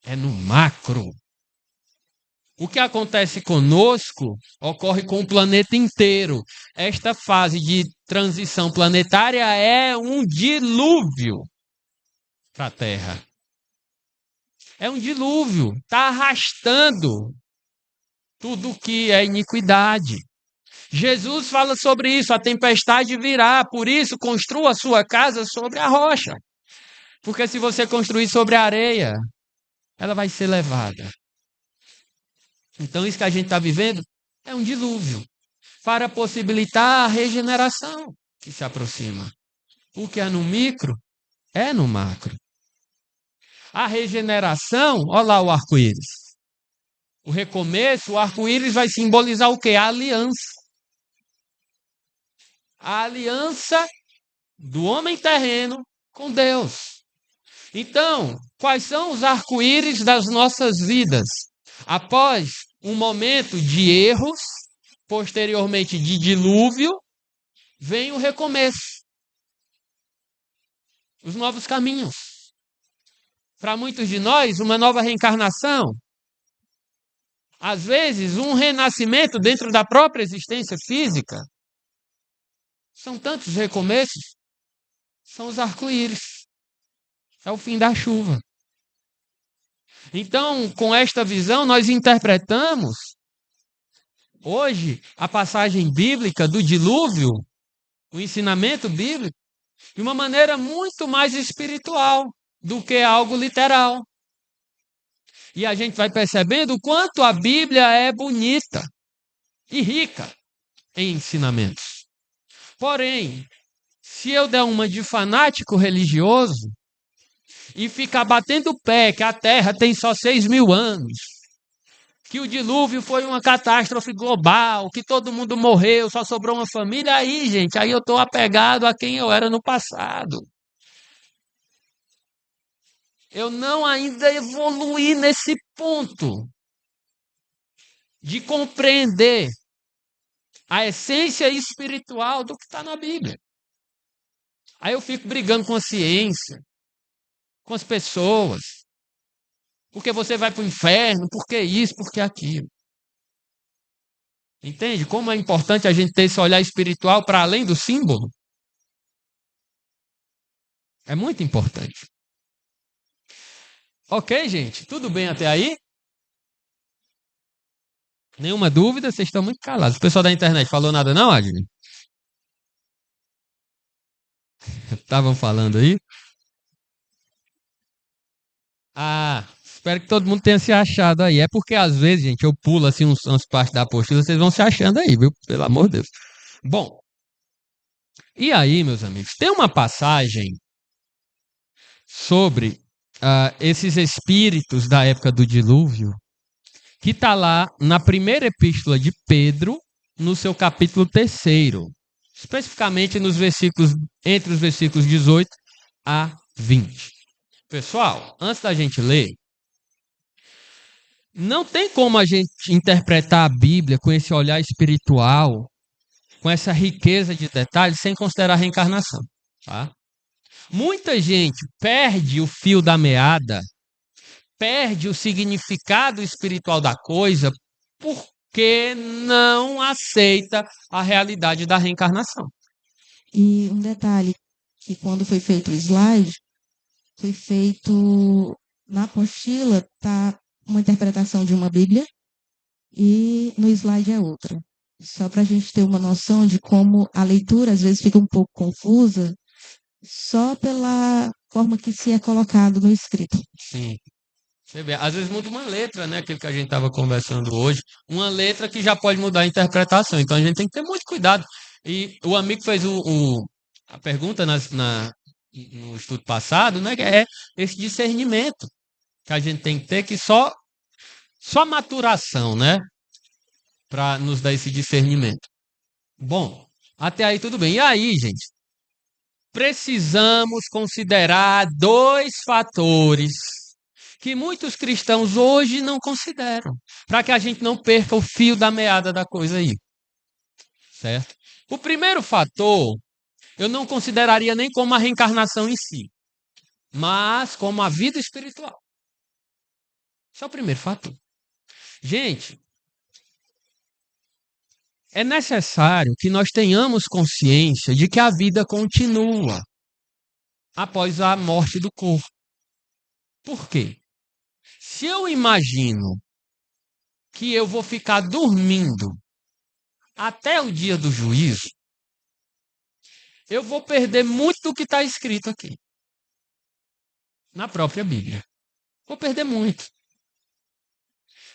é no macro. O que acontece conosco ocorre com o planeta inteiro. Esta fase de transição planetária é um dilúvio para a Terra. É um dilúvio, está arrastando tudo que é iniquidade. Jesus fala sobre isso, a tempestade virá, por isso construa a sua casa sobre a rocha. Porque se você construir sobre a areia, ela vai ser levada. Então isso que a gente está vivendo é um dilúvio para possibilitar a regeneração que se aproxima. O que é no micro é no macro. A regeneração, olha lá o arco-íris. O recomeço, o arco-íris vai simbolizar o quê? A aliança. A aliança do homem terreno com Deus. Então, quais são os arco-íris das nossas vidas? Após um momento de erros, posteriormente de dilúvio, vem o recomeço, os novos caminhos. Para muitos de nós, uma nova reencarnação, às vezes um renascimento dentro da própria existência física. São tantos recomeços, são os arco-íris, é o fim da chuva. Então, com esta visão, nós interpretamos hoje a passagem bíblica do dilúvio, o ensinamento bíblico, de uma maneira muito mais espiritual do que algo literal. E a gente vai percebendo o quanto a Bíblia é bonita e rica em ensinamentos. Porém, se eu der uma de fanático religioso e ficar batendo o pé que a Terra tem só 6.000 anos, que o dilúvio foi uma catástrofe global, que todo mundo morreu, só sobrou uma família, aí, gente, aí eu estou apegado a quem eu era no passado. Eu não ainda evoluí nesse ponto de compreender a essência espiritual do que está na Bíblia. Aí eu fico brigando com a ciência, com as pessoas, porque você vai para o inferno, porque isso, porque aquilo. Entende como é importante a gente ter esse olhar espiritual para além do símbolo? É muito importante. Ok, gente? Tudo bem até aí? Nenhuma dúvida? Vocês estão muito calados. O pessoal da internet falou nada não, Adnei? Estavam falando aí? Ah, espero que todo mundo tenha se achado aí. É porque às vezes, gente, eu pulo assim umas partes da apostila, vocês vão se achando aí, viu? Pelo amor de Deus. Bom, e aí, meus amigos, tem uma passagem sobre esses espíritos da época do dilúvio, que está lá na primeira epístola de Pedro, no seu capítulo 3º, especificamente nos versículos, entre os versículos 18 a 20. Pessoal, antes da gente ler, não tem como a gente interpretar a Bíblia com esse olhar espiritual, com essa riqueza de detalhes, sem considerar a reencarnação, tá? Muita gente perde o fio da meada, perde o significado espiritual da coisa, porque não aceita a realidade da reencarnação. E um detalhe, que quando foi feito o slide, foi feito na apostila, tá uma interpretação de uma Bíblia e no slide é outra. Só para a gente ter uma noção de como a leitura às vezes fica um pouco confusa, só pela forma que se é colocado no escrito. Sim. Você vê, às vezes muda uma letra, né? Aquilo que a gente estava conversando hoje. Uma letra que já pode mudar a interpretação. Então a gente tem que ter muito cuidado. E o amigo fez a pergunta no estudo passado, né? Que é esse discernimento que a gente tem que ter, que só maturação, né? Para nos dar esse discernimento. Bom, até aí tudo bem. E aí, gente? Precisamos considerar 2 fatores que muitos cristãos hoje não consideram, para que a gente não perca o fio da meada da coisa aí. Certo? O primeiro fator, eu não consideraria nem como a reencarnação em si, mas como a vida espiritual. Esse é o primeiro fator. Gente, é necessário que nós tenhamos consciência de que a vida continua após a morte do corpo. Por quê? Se eu imagino que eu vou ficar dormindo até o dia do juízo, eu vou perder muito do que está escrito aqui, na própria Bíblia. Vou perder muito.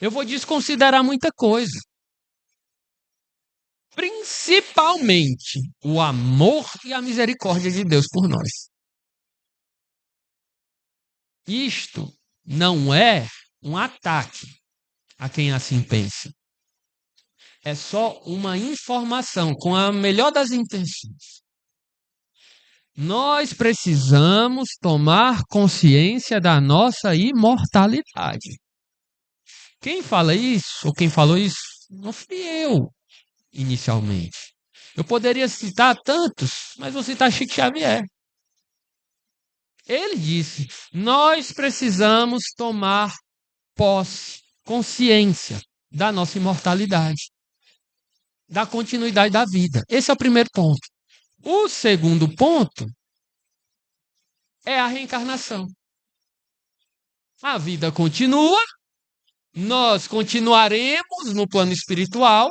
Eu vou desconsiderar muita coisa. Principalmente o amor e a misericórdia de Deus por nós. Isto não é um ataque a quem assim pensa. É só uma informação com a melhor das intenções. Nós precisamos tomar consciência da nossa imortalidade. Quem fala isso, ou quem falou isso, não fui eu, inicialmente. Eu poderia citar tantos, mas vou citar Chico Xavier. Ele disse: nós precisamos tomar posse, consciência da nossa imortalidade, da continuidade da vida. Esse é o primeiro ponto. O segundo ponto é a reencarnação. A vida continua, nós continuaremos no plano espiritual,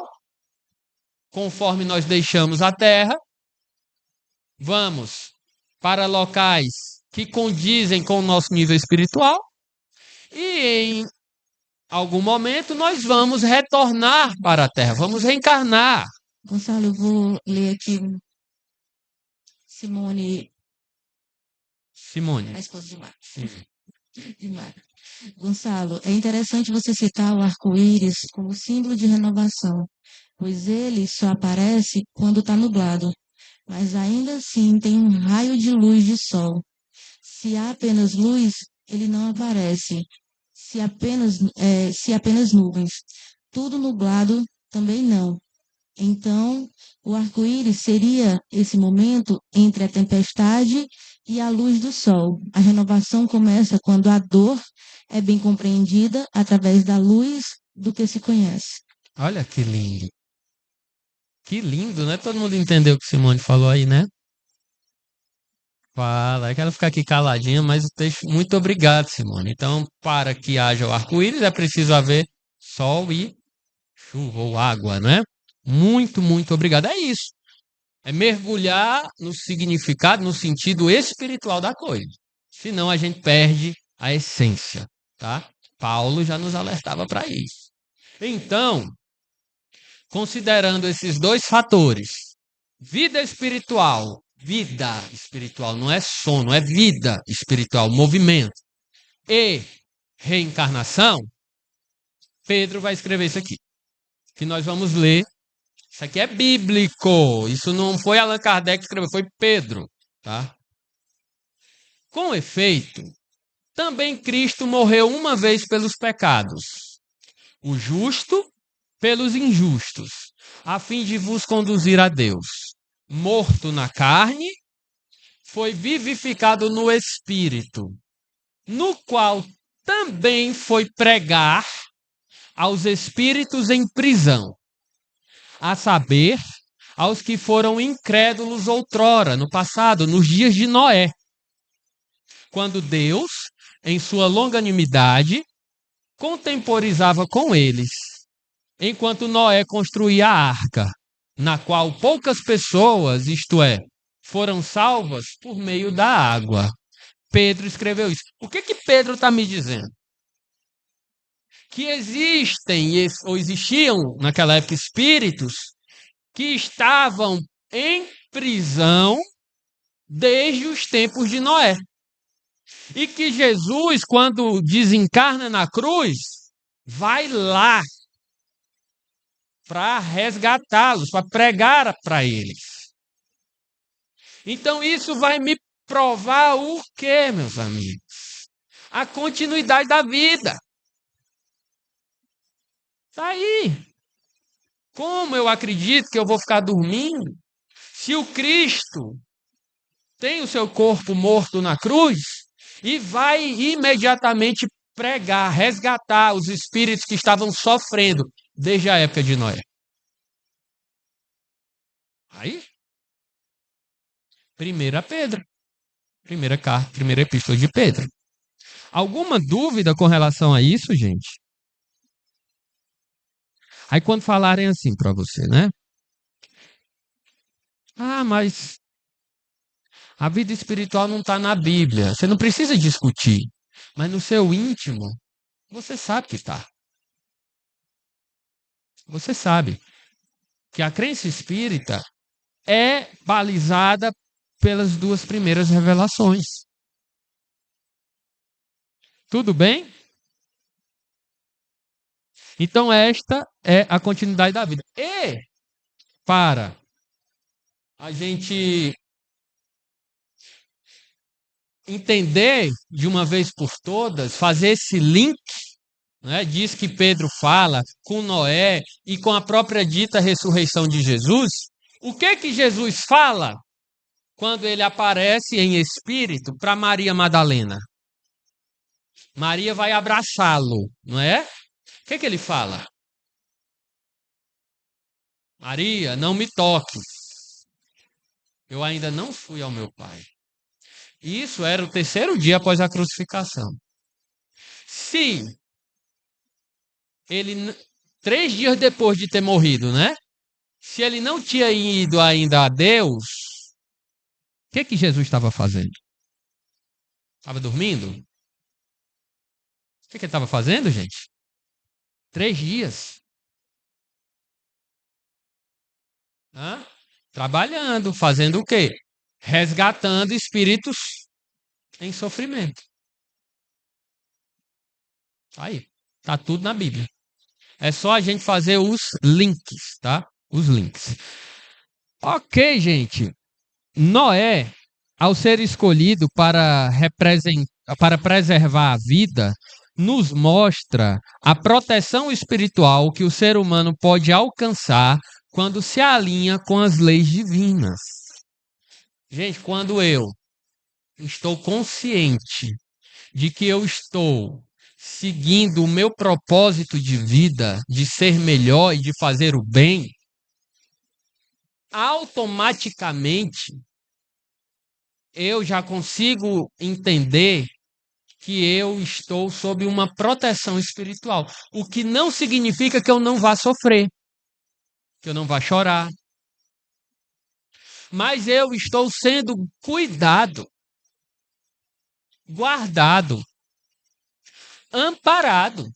conforme nós deixamos a Terra, vamos para locais que condizem com o nosso nível espiritual, e em algum momento nós vamos retornar para a Terra, vamos reencarnar. Gonçalo, eu vou ler aqui Simone, a esposa de Marcos. De Marcos. Gonçalo, é interessante você citar o arco-íris como símbolo de renovação, pois ele só aparece quando está nublado, mas ainda assim tem um raio de luz de sol. Se há apenas luz, ele não aparece. Se apenas nuvens. Tudo nublado, também não. Então, o arco-íris seria esse momento entre a tempestade e a luz do sol. A renovação começa quando a dor é bem compreendida através da luz do que se conhece. Olha que lindo. Que lindo, né? Todo mundo entendeu o que Simone falou aí, né? Fala, eu quero ficar aqui caladinha, mas o texto. Muito obrigado, Simone. Então, para que haja o arco-íris, é preciso haver sol e chuva ou água, né? Muito, muito obrigado. É isso. É mergulhar no significado, no sentido espiritual da coisa. Senão a gente perde a essência, tá? Paulo já nos alertava para isso. Então, considerando esses dois fatores, vida espiritual, não é sono, é vida espiritual, movimento, e reencarnação, Pedro vai escrever isso aqui, que nós vamos ler. Isso aqui é bíblico, isso não foi Allan Kardec que escreveu, foi Pedro, tá? Com efeito, também Cristo morreu uma vez pelos pecados, o justo pelos injustos, a fim de vos conduzir a Deus. Morto na carne, foi vivificado no espírito, no qual também foi pregar aos espíritos em prisão, a saber, aos que foram incrédulos outrora, no passado, nos dias de Noé, quando Deus, em sua longanimidade, contemporizava com eles, enquanto Noé construía a arca, na qual poucas pessoas, isto é, foram salvas por meio da água. Pedro escreveu isso. O que Pedro está me dizendo? Que existem ou existiam naquela época espíritos que estavam em prisão desde os tempos de Noé. E que Jesus, quando desencarna na cruz, vai lá para resgatá-los, para pregar para eles. Então isso vai me provar o quê, meus amigos? A continuidade da vida. Está aí. Como eu acredito que eu vou ficar dormindo se o Cristo tem o seu corpo morto na cruz e vai imediatamente pregar, resgatar os espíritos que estavam sofrendo desde a época de Noé? Aí, 1 Pedro, primeira epístola de Pedro. Alguma dúvida com relação a isso, gente? Aí quando falarem assim para você, né? Ah, mas a vida espiritual não está na Bíblia. Você não precisa discutir. Mas no seu íntimo, você sabe que está. Você sabe que a crença espírita é balizada pelas duas primeiras revelações. Tudo bem? Então esta é a continuidade da vida. E para a gente entender de uma vez por todas, fazer esse link, né? Diz que Pedro fala com Noé e com a própria dita ressurreição de Jesus. O que Jesus fala quando ele aparece em espírito para Maria Madalena? Maria vai abraçá-lo, não é? O que ele fala? Maria, não me toque. Eu ainda não fui ao meu Pai. Isso era o terceiro dia após a crucificação. Se ele, 3 dias depois de ter morrido, né? Se ele não tinha ido ainda a Deus, o que Jesus estava fazendo? Estava dormindo? O que ele estava fazendo, gente? 3 dias. Hã? Trabalhando, fazendo o quê? Resgatando espíritos em sofrimento. Aí, tá tudo na Bíblia. É só a gente fazer os links, tá? Os links. Ok, gente. Noé, ao ser escolhido para preservar a vida, nos mostra a proteção espiritual que o ser humano pode alcançar quando se alinha com as leis divinas. Gente, quando eu estou consciente de que eu estou seguindo o meu propósito de vida, de ser melhor e de fazer o bem, automaticamente eu já consigo entender que eu estou sob uma proteção espiritual. O que não significa que eu não vá sofrer, que eu não vá chorar. Mas eu estou sendo cuidado, guardado, amparado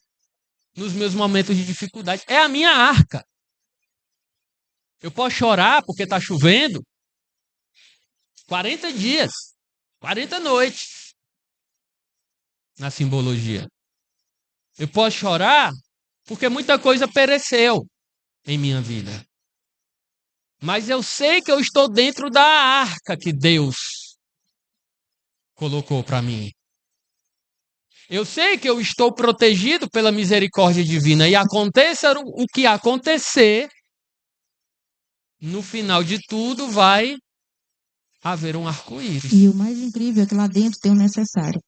nos meus momentos de dificuldade. É a minha arca. Eu posso chorar porque está chovendo 40 dias, 40 noites, na simbologia. Eu posso chorar porque muita coisa pereceu em minha vida. Mas eu sei que eu estou dentro da arca que Deus colocou para mim. Eu sei que eu estou protegido pela misericórdia divina. E aconteça o que acontecer, no final de tudo vai haver um arco-íris. E o mais incrível é que lá dentro tem o necessário.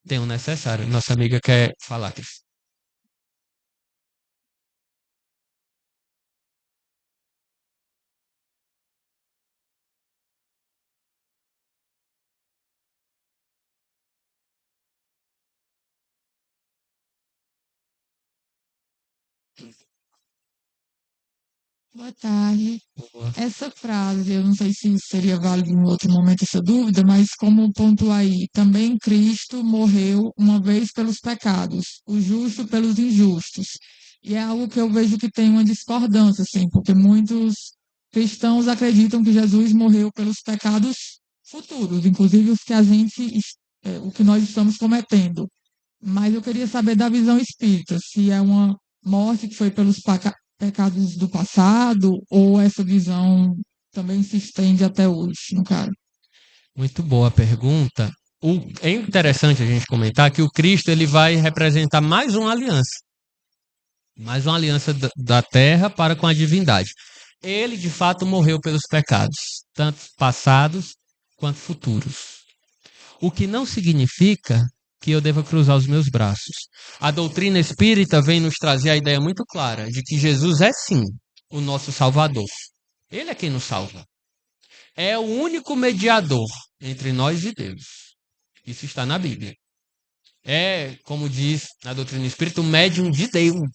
Tem o necessário. Nossa amiga quer falar, Cris. Boa tarde. Boa. Essa frase, eu não sei se seria válido em outro momento essa dúvida, mas como pontuar aí, também Cristo morreu uma vez pelos pecados, o justo pelos injustos. E é algo que eu vejo que tem uma discordância, assim, porque muitos cristãos acreditam que Jesus morreu pelos pecados futuros, inclusive os que o que nós estamos cometendo. Mas eu queria saber da visão espírita, se é uma morte que foi pelos pecados do passado, ou essa visão também se estende até hoje, no caso. Muito boa pergunta. É interessante a gente comentar que o Cristo ele vai representar mais uma aliança. Mais uma aliança da terra para com a divindade. Ele, de fato, morreu pelos pecados, tanto passados quanto futuros. O que não significa que eu deva cruzar os meus braços. A doutrina espírita vem nos trazer a ideia muito clara de que Jesus é, sim, o nosso Salvador. Ele é quem nos salva. É o único mediador entre nós e Deus. Isso está na Bíblia. É, como diz na doutrina espírita, o médium de Deus.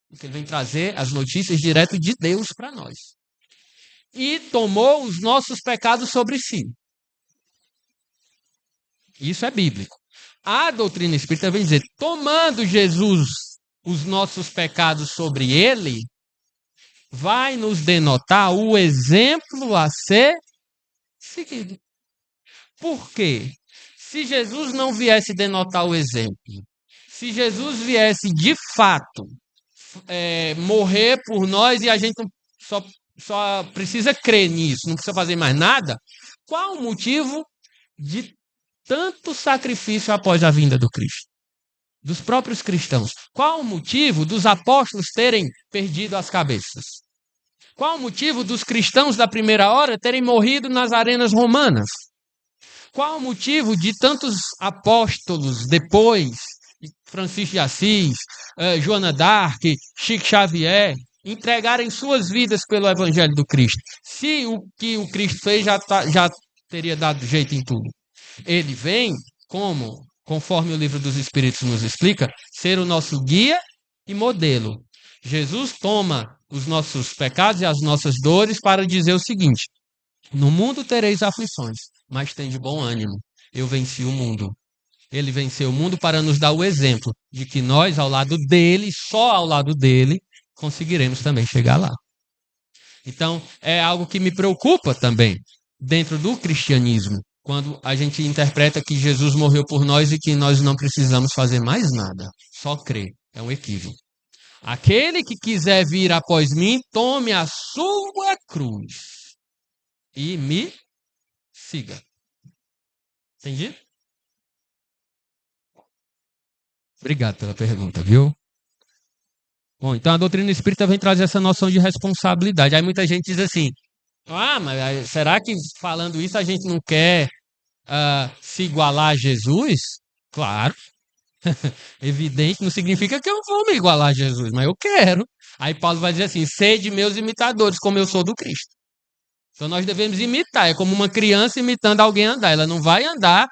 Porque ele vem trazer as notícias direto de Deus para nós. E tomou os nossos pecados sobre si. Isso é bíblico. A doutrina espírita vem dizer, tomando Jesus os nossos pecados sobre ele, vai nos denotar o exemplo a ser seguido. Por quê? Se Jesus não viesse denotar o exemplo, se Jesus viesse de fato morrer por nós e a gente só precisa crer nisso, não precisa fazer mais nada, qual o motivo de tanto sacrifício após a vinda do Cristo? dos próprios cristãos. Qual o motivo dos apóstolos terem perdido as cabeças? Qual o motivo dos cristãos da primeira hora terem morrido nas arenas romanas? Qual o motivo de tantos apóstolos depois, Francisco de Assis, Joana d'Arc, Chico Xavier, entregarem suas vidas pelo Evangelho do Cristo? Se o que o Cristo fez já teria dado jeito em tudo. Ele vem conforme o livro dos Espíritos nos explica, ser o nosso guia e modelo. Jesus toma os nossos pecados e as nossas dores para dizer o seguinte: no mundo tereis aflições, mas tende bom ânimo. Eu venci o mundo. Ele venceu o mundo para nos dar o exemplo de que nós, ao lado dele, só ao lado dele, conseguiremos também chegar lá. Então, é algo que me preocupa também, dentro do cristianismo, quando a gente interpreta que Jesus morreu por nós e que nós não precisamos fazer mais nada, só crer. É um equívoco. Aquele que quiser vir após mim, tome a sua cruz e me siga. Entendi? Obrigado pela pergunta, viu? Bom, então a doutrina espírita vem trazer essa noção de responsabilidade. Aí muita gente diz assim: mas será que falando isso a gente não quer se igualar a Jesus? Claro. Evidente, não significa que eu vou me igualar a Jesus, mas eu quero. Aí Paulo vai dizer assim: sede meus imitadores, como eu sou do Cristo. Então nós devemos imitar. É como uma criança imitando alguém andar. Ela não vai andar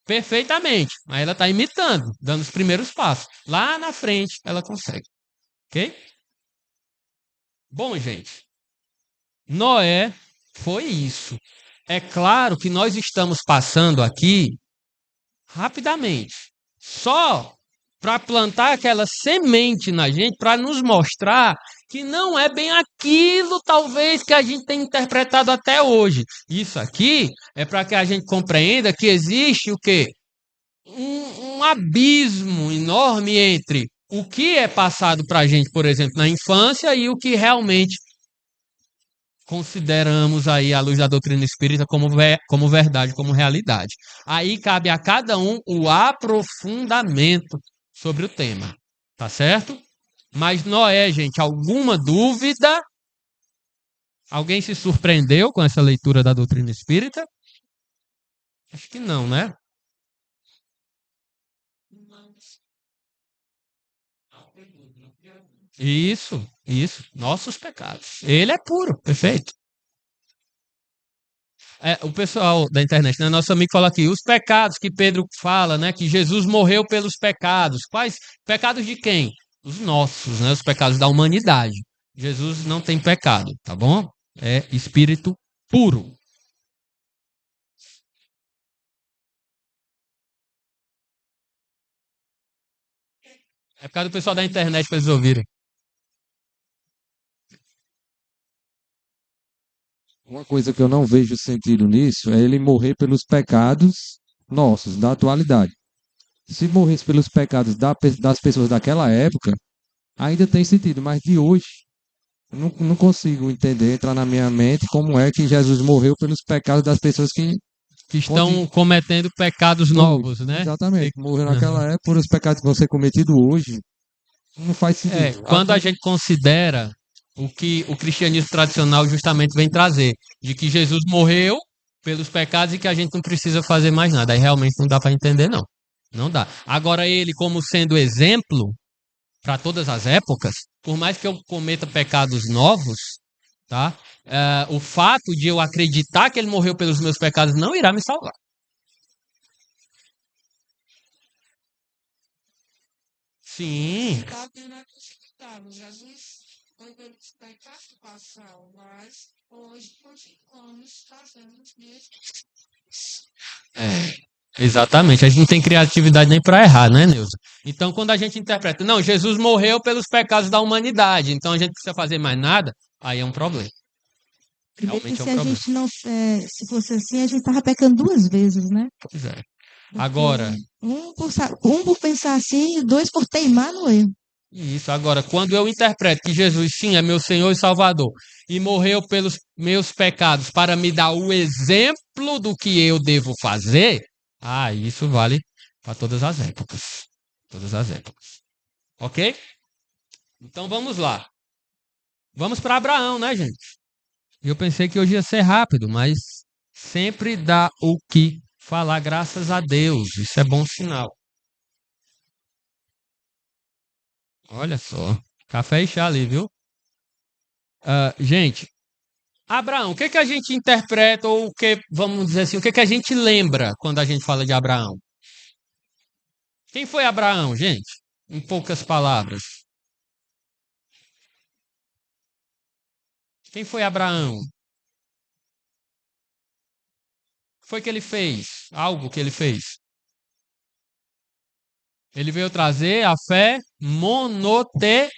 perfeitamente, mas ela está imitando, dando os primeiros passos. Lá na frente ela consegue. Ok? Bom, gente, Noé foi isso. É claro que nós estamos passando aqui rapidamente, só para plantar aquela semente na gente, para nos mostrar que não é bem aquilo, talvez, que a gente tem interpretado até hoje. Isso aqui é para que a gente compreenda que existe o quê? Um abismo enorme entre o que é passado para a gente, por exemplo, na infância e o que realmente consideramos aí à luz da doutrina espírita como verdade, como realidade. Aí cabe a cada um o aprofundamento sobre o tema, tá certo? Mas Noé, gente, alguma dúvida? Alguém se surpreendeu com essa leitura da doutrina espírita? Acho que não, né? Isso. Nossos pecados. Ele é puro, perfeito. O pessoal da internet, né, nosso amigo fala aqui, os pecados que Pedro fala, né, que Jesus morreu pelos pecados. Quais pecados de quem? Os nossos, né, os pecados da humanidade. Jesus não tem pecado, tá bom? É espírito puro. É por causa do pessoal da internet para eles ouvirem. Uma coisa que eu não vejo sentido nisso é ele morrer pelos pecados nossos, da atualidade. Se morresse pelos pecados das pessoas daquela época, ainda tem sentido, mas de hoje, eu não consigo entender, entrar na minha mente como é que Jesus morreu pelos pecados das pessoas que estão cometendo pecados novos, né? Exatamente. Morreu naquela época por os pecados que vão ser cometidos hoje. Não faz sentido. Quando a gente considera o que o cristianismo tradicional justamente vem trazer, de que Jesus morreu pelos pecados e que a gente não precisa fazer mais nada. Aí realmente não dá para entender, não. Não dá. Agora, ele, como sendo exemplo para todas as épocas, por mais que eu cometa pecados novos, tá? O fato de eu acreditar que ele morreu pelos meus pecados não irá me salvar. Sim. Jesus foi pelos pecados do passado, mas hoje continuamos fazendo os mesmos. Exatamente, a gente não tem criatividade nem para errar, né, Neuza? Então, quando a gente interpreta, não, Jesus morreu pelos pecados da humanidade, então a gente não precisa fazer mais nada, aí é um problema. Realmente se a gente não, se fosse assim, a gente estava pecando duas vezes, né? Pois é. Agora, um por pensar assim e dois por teimar no erro. Isso, agora, quando eu interpreto que Jesus, sim, é meu Senhor e Salvador, e morreu pelos meus pecados para me dar o exemplo do que eu devo fazer, isso vale para todas as épocas. Todas as épocas. Ok? Então vamos lá. Vamos para Abraão, né, gente? Eu pensei que hoje ia ser rápido, mas sempre dá o que falar, graças a Deus. Isso é bom sinal. Olha só. Café e chá ali, viu? Gente, Abraão, o que que a gente interpreta, ou o que, vamos dizer assim, o que que a gente lembra quando a gente fala de Abraão? Quem foi Abraão, gente? Em poucas palavras. Quem foi Abraão? O que foi que ele fez? Algo que ele fez. Ele veio trazer a fé monoteísta.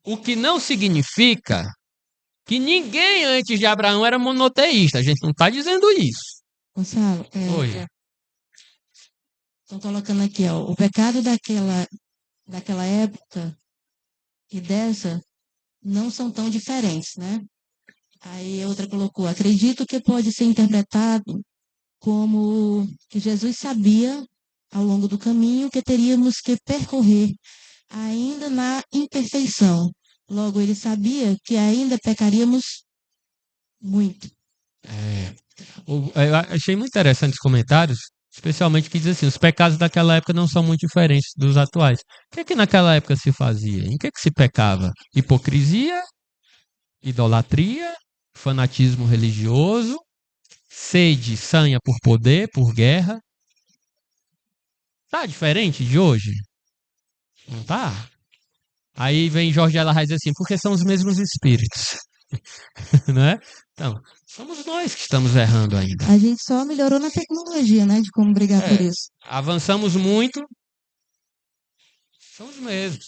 O que não significa que ninguém antes de Abraão era monoteísta. A gente não está dizendo isso. Gonçalo, Oi. estou colocando aqui, ó, o pecado daquela época e dessa não são tão diferentes, né? Aí outra colocou, acredito que pode ser interpretado como que Jesus sabia ao longo do caminho que teríamos que percorrer ainda na imperfeição. Logo, ele sabia que ainda pecaríamos muito. Eu achei muito interessante os comentários, especialmente que diz assim, os pecados daquela época não são muito diferentes dos atuais. O que naquela época se fazia? Em que se pecava? Hipocrisia, idolatria, fanatismo religioso, sede, sanha por poder, por guerra. Tá diferente de hoje? Não tá? Aí vem Jorge Ela diz assim, porque são os mesmos espíritos. Não é? Então, somos nós que estamos errando ainda. A gente só melhorou na tecnologia, né? De como brigar por isso. Avançamos muito, são os mesmos.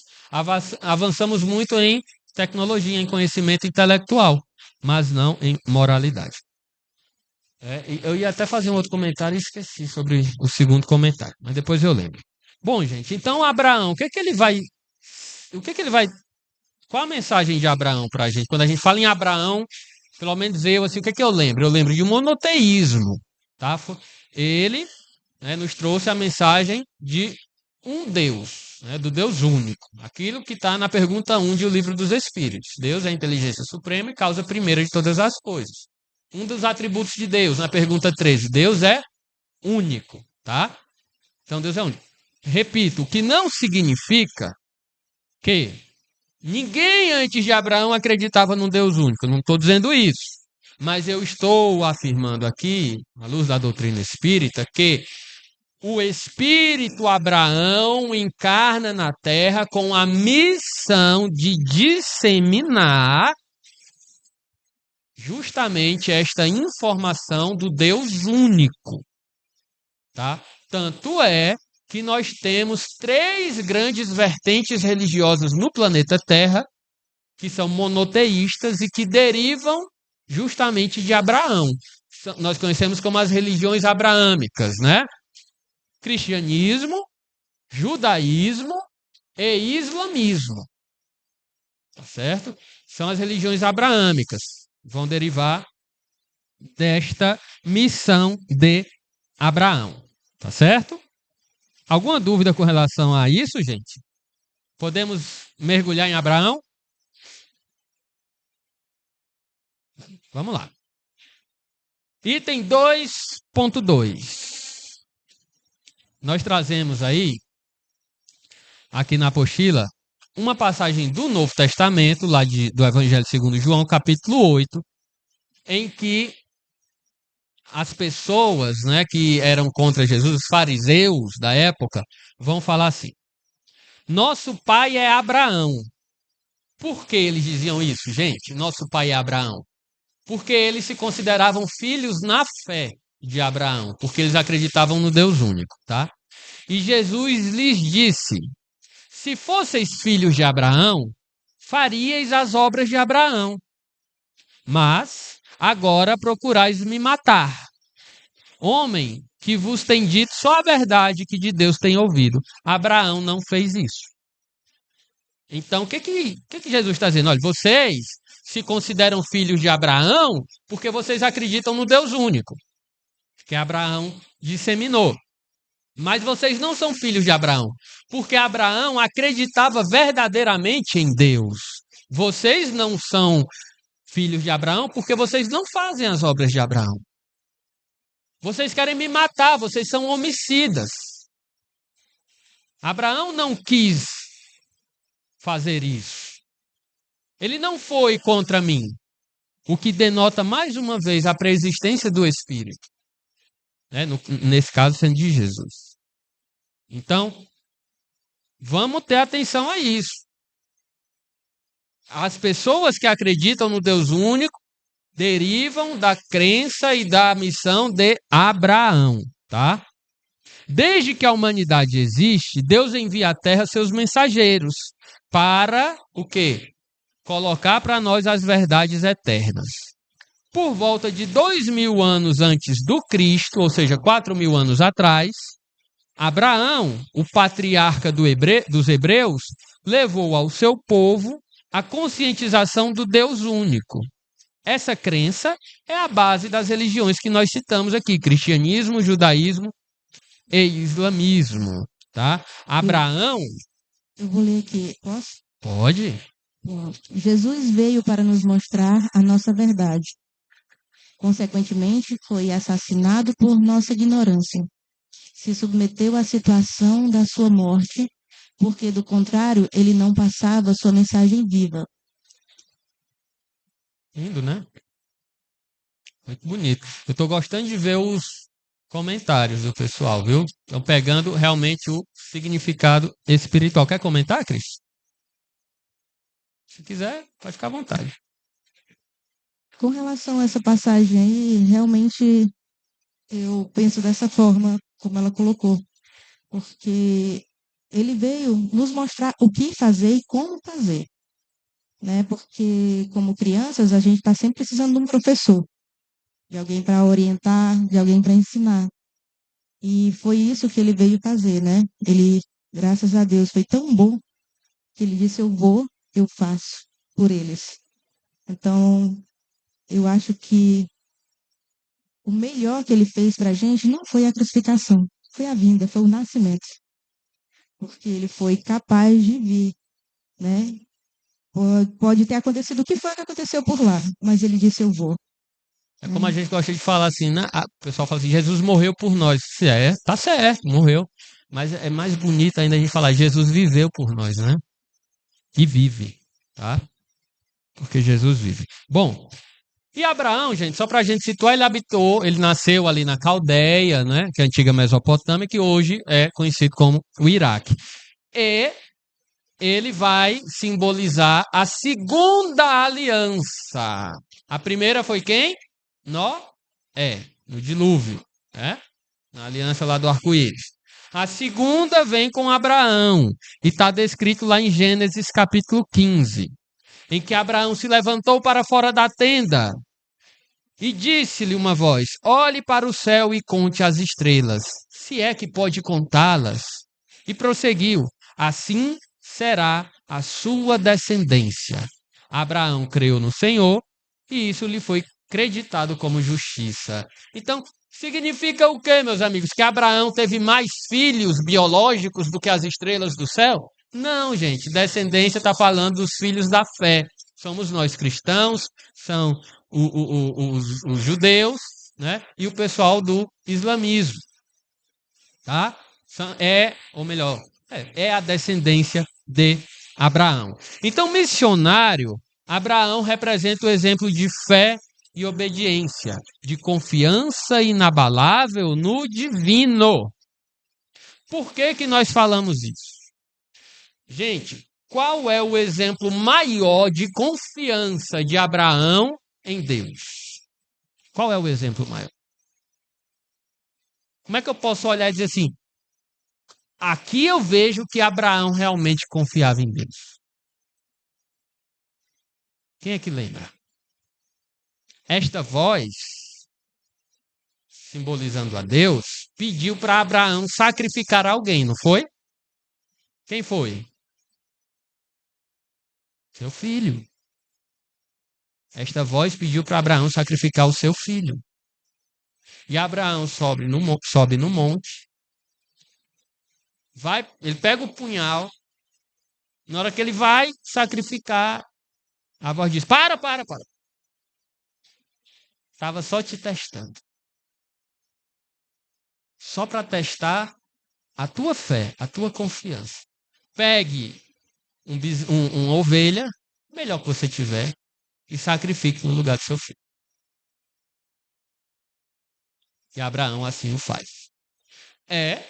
Avançamos muito em tecnologia, em conhecimento intelectual, mas não em moralidade. Eu ia até fazer um outro comentário e esqueci sobre o segundo comentário, mas depois eu lembro. Bom, gente, então Abraão, o que ele vai, qual a mensagem de Abraão para a gente? Quando a gente fala em Abraão, pelo menos eu, assim, o que eu lembro? Eu lembro de um monoteísmo, tá? Ele, né, nos trouxe a mensagem de um Deus, né, do Deus único. Aquilo que está na pergunta 1 de O Livro dos Espíritos. Deus é a inteligência suprema e causa primeira de todas as coisas. Um dos atributos de Deus, na pergunta 13, Deus é único, tá? Então Deus é único. Repito, o que não significa que ninguém antes de Abraão acreditava num Deus único. Eu não estou dizendo isso. Mas eu estou afirmando aqui, à luz da doutrina espírita, que o espírito Abraão encarna na Terra com a missão de disseminar justamente esta informação do Deus único, tá? Tanto é que nós temos 3 grandes vertentes religiosas no planeta Terra, que são monoteístas e que derivam justamente de Abraão. Nós conhecemos como as religiões abraâmicas, né? Cristianismo, judaísmo e islamismo. Tá certo? São as religiões abraâmicas. Vão derivar desta missão de Abraão. Tá certo? Alguma dúvida com relação a isso, gente? Podemos mergulhar em Abraão? Vamos lá. Item 2.2. Nós trazemos aí, aqui na apostila, uma passagem do Novo Testamento, lá do Evangelho segundo João, capítulo 8, em que as pessoas, né, que eram contra Jesus, os fariseus da época, vão falar assim: nosso pai é Abraão. Por que eles diziam isso, gente? Nosso pai é Abraão. Porque eles se consideravam filhos na fé de Abraão, porque eles acreditavam no Deus único, tá? E Jesus lhes disse: se fosseis filhos de Abraão, faríeis as obras de Abraão. Mas agora procurais me matar. Homem que vos tem dito só a verdade que de Deus tem ouvido. Abraão não fez isso. Então, o que Jesus está dizendo? Olha, vocês se consideram filhos de Abraão porque vocês acreditam no Deus único, que Abraão disseminou. Mas vocês não são filhos de Abraão, porque Abraão acreditava verdadeiramente em Deus. Vocês não são filhos de Abraão porque vocês não fazem as obras de Abraão. Vocês querem me matar, vocês são homicidas. Abraão não quis fazer isso. Ele não foi contra mim, o que denota mais uma vez a preexistência do Espírito, né? Nesse caso sendo de Jesus. Então, vamos ter atenção a isso. As pessoas que acreditam no Deus único derivam da crença e da missão de Abraão, tá? Desde que a humanidade existe, Deus envia à Terra seus mensageiros para o quê? Colocar para nós as verdades eternas. Por volta de 2000 anos antes do Cristo, ou seja, 4000 anos atrás, Abraão, o patriarca dos hebreus, levou ao seu povo a conscientização do Deus único. Essa crença é a base das religiões que nós citamos aqui, cristianismo, judaísmo e islamismo, tá? Abraão... Eu vou ler aqui, posso? Pode? Jesus veio para nos mostrar a nossa verdade. Consequentemente, foi assassinado por nossa ignorância. Se submeteu à situação da sua morte, porque, do contrário, ele não passava sua mensagem viva. Lindo, né? Muito bonito. Eu estou gostando de ver os comentários do pessoal, viu? Estão pegando realmente o significado espiritual. Quer comentar, Cris? Se quiser, pode ficar à vontade. Com relação a essa passagem aí, realmente eu penso dessa forma, como ela colocou, porque ele veio nos mostrar o que fazer e como fazer, né? Porque, como crianças, a gente está sempre precisando de um professor, de alguém para orientar, de alguém para ensinar. E foi isso que ele veio fazer, né? Ele, graças a Deus, foi tão bom que ele disse: eu vou, eu faço por eles. Então, eu acho que o melhor que ele fez para a gente não foi a crucificação, foi a vinda, foi o nascimento. Porque ele foi capaz de vir, né? Pode ter acontecido o que foi que aconteceu por lá, mas ele disse: eu vou. É como a gente gosta de falar assim, né? O pessoal fala assim, Jesus morreu por nós. Tá certo, morreu. Mas é mais bonito ainda a gente falar, Jesus viveu por nós, né? E vive, tá? Porque Jesus vive. Bom, e Abraão, gente, só pra gente situar, ele nasceu ali na Caldeia, né? Que é a antiga Mesopotâmia, que hoje é conhecido como o Iraque. E ele vai simbolizar a segunda aliança. A primeira foi quem? No dilúvio, né? Na aliança lá do arco-íris. A segunda vem com Abraão, e está descrito lá em Gênesis capítulo 15, em que Abraão se levantou para fora da tenda e disse-lhe uma voz: olhe para o céu e conte as estrelas, se é que pode contá-las. E prosseguiu: assim será a sua descendência. Abraão creu no Senhor, e isso lhe foi creditado como justiça. Então, significa o quê, meus amigos? Que Abraão teve mais filhos biológicos do que as estrelas do céu? Não, gente. Descendência está falando dos filhos da fé. Somos nós cristãos, são os judeus, né? E o pessoal do islamismo. Tá? É a descendência de Abraão. Então, missionário, Abraão representa o exemplo de fé e obediência, de confiança inabalável no divino. Por que que nós falamos isso? Gente, qual é o exemplo maior de confiança de Abraão em Deus? Qual é o exemplo maior? Como é que eu posso olhar e dizer assim, aqui eu vejo que Abraão realmente confiava em Deus? Quem é que lembra? Esta voz, simbolizando a Deus, pediu para Abraão sacrificar alguém, não foi? Quem foi? Seu filho. Esta voz pediu para Abraão sacrificar o seu filho. E Abraão sobe no monte Ele pega o punhal, na hora que ele vai sacrificar, a voz diz: para. Estava só te testando. Só para testar a tua fé, a tua confiança. Pegue uma ovelha, melhor que você tiver, e sacrifique no lugar do seu filho. E Abraão assim o faz. É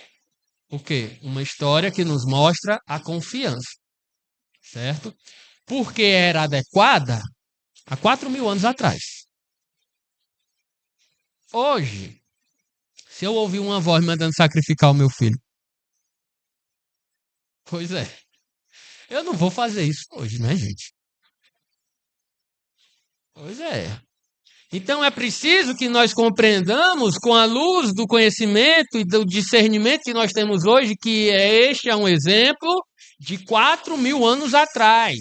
o quê? Uma história que nos mostra a confiança. Certo? Porque era adequada há 4.000 anos atrás. Hoje, se eu ouvir uma voz mandando sacrificar o meu filho, pois é, eu não vou fazer isso hoje, né, gente? Pois é. Então é preciso que nós compreendamos, com a luz do conhecimento e do discernimento que nós temos hoje, que este é um exemplo de 4.000 anos atrás.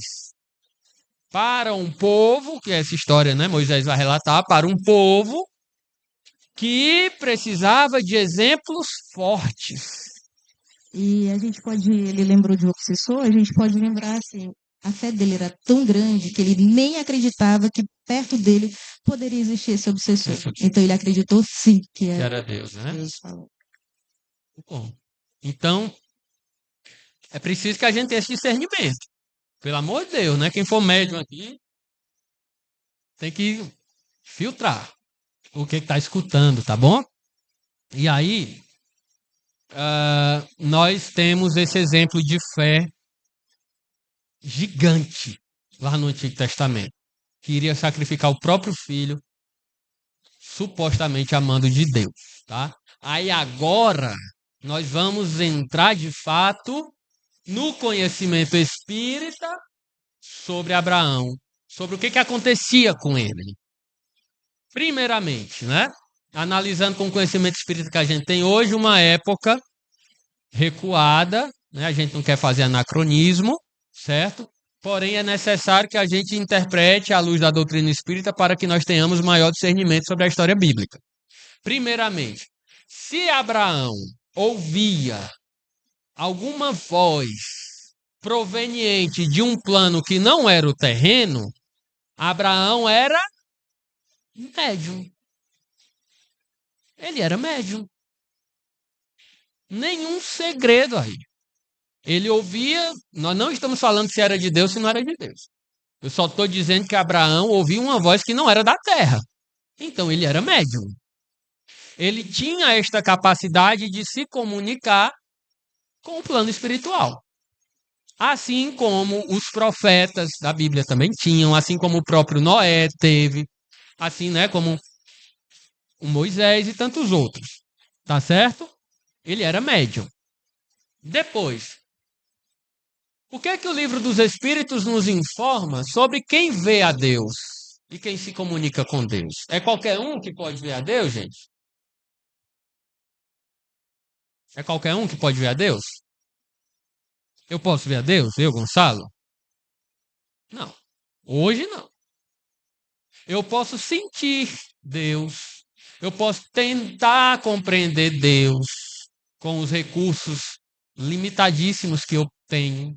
Para um povo, que é essa história, né, Moisés vai relatar, para um povo que precisava de exemplos fortes. E a gente pode, ele lembrou de obsessor, a gente pode lembrar assim, a fé dele era tão grande que ele nem acreditava que perto dele poderia existir esse obsessor. Então ele acreditou sim que era Deus, né? Deus falou. Bom, então, é preciso que a gente tenha esse discernimento. Pelo amor de Deus, né? Quem for médium aqui tem que filtrar o que está escutando, tá bom? E aí, nós temos esse exemplo de fé gigante lá no Antigo Testamento, que iria sacrificar o próprio filho, supostamente amando de Deus, tá? Aí agora nós vamos entrar de fato no conhecimento espírita sobre Abraão, sobre o que acontecia com ele. Primeiramente, né? Analisando com o conhecimento espírita que a gente tem hoje, uma época recuada, né? A gente não quer fazer anacronismo, certo? Porém, é necessário que a gente interprete à luz da doutrina espírita para que nós tenhamos maior discernimento sobre a história bíblica. Primeiramente, se Abraão ouvia alguma voz proveniente de um plano que não era o terreno, Abraão era médium. Ele era médium. Nenhum segredo aí. Ele ouvia, nós não estamos falando se era de Deus ou se não era de Deus. Eu só estou dizendo que Abraão ouvia uma voz que não era da terra. Então ele era médium. Ele tinha esta capacidade de se comunicar com o plano espiritual. Assim como os profetas da Bíblia também tinham, assim como o próprio Noé teve, assim, né, como o Moisés e tantos outros. Tá certo? Ele era médium. Depois, o que é que o livro dos Espíritos nos informa sobre quem vê a Deus e quem se comunica com Deus? É qualquer um que pode ver a Deus, gente? É qualquer um que pode ver a Deus? Eu posso ver a Deus? Eu, Gonçalo? Não. Hoje não. Eu posso sentir Deus. Eu posso tentar compreender Deus com os recursos limitadíssimos que eu tenho.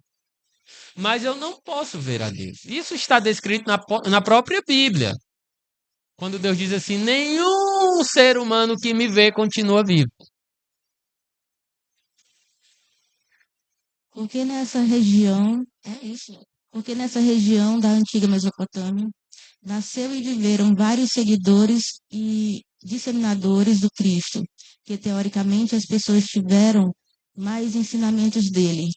Mas eu não posso ver a Deus. Isso está descrito na própria Bíblia. Quando Deus diz assim: nenhum ser humano que me vê continua vivo. Porque nessa região, porque nessa região da antiga Mesopotâmia, nasceu e viveram vários seguidores e disseminadores do Cristo, que teoricamente as pessoas tiveram mais ensinamentos dele.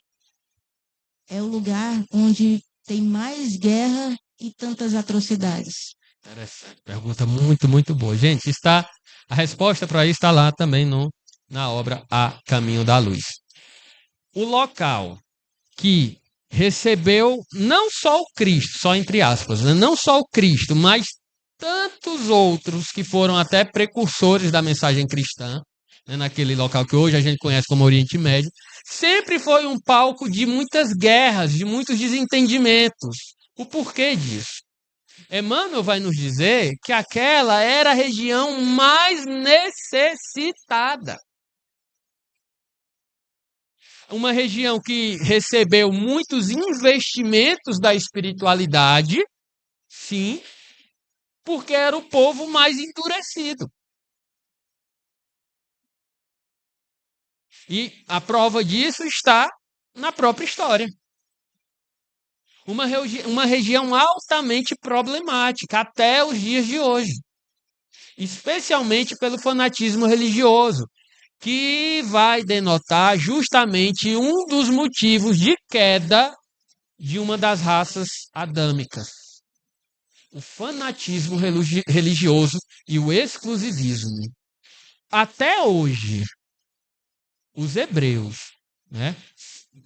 É o lugar onde tem mais guerra e tantas atrocidades. Interessante. Pergunta muito, muito boa. Gente, a resposta para isso está lá também na obra A Caminho da Luz. O local que recebeu não só o Cristo, só entre aspas, né? Não só o Cristo, mas tantos outros que foram até precursores da mensagem cristã, né? Naquele local que hoje a gente conhece como Oriente Médio, sempre foi um palco de muitas guerras, de muitos desentendimentos. O porquê disso? Emmanuel vai nos dizer que aquela era a região mais necessitada. uma região que recebeu muitos investimentos da espiritualidade, sim, porque era o povo mais endurecido. E a prova disso está na própria história. Uma região altamente problemática até os dias de hoje, especialmente pelo fanatismo religioso, que vai denotar justamente um dos motivos de queda de uma das raças adâmicas. O fanatismo religioso e o exclusivismo. Até hoje, os hebreus, né?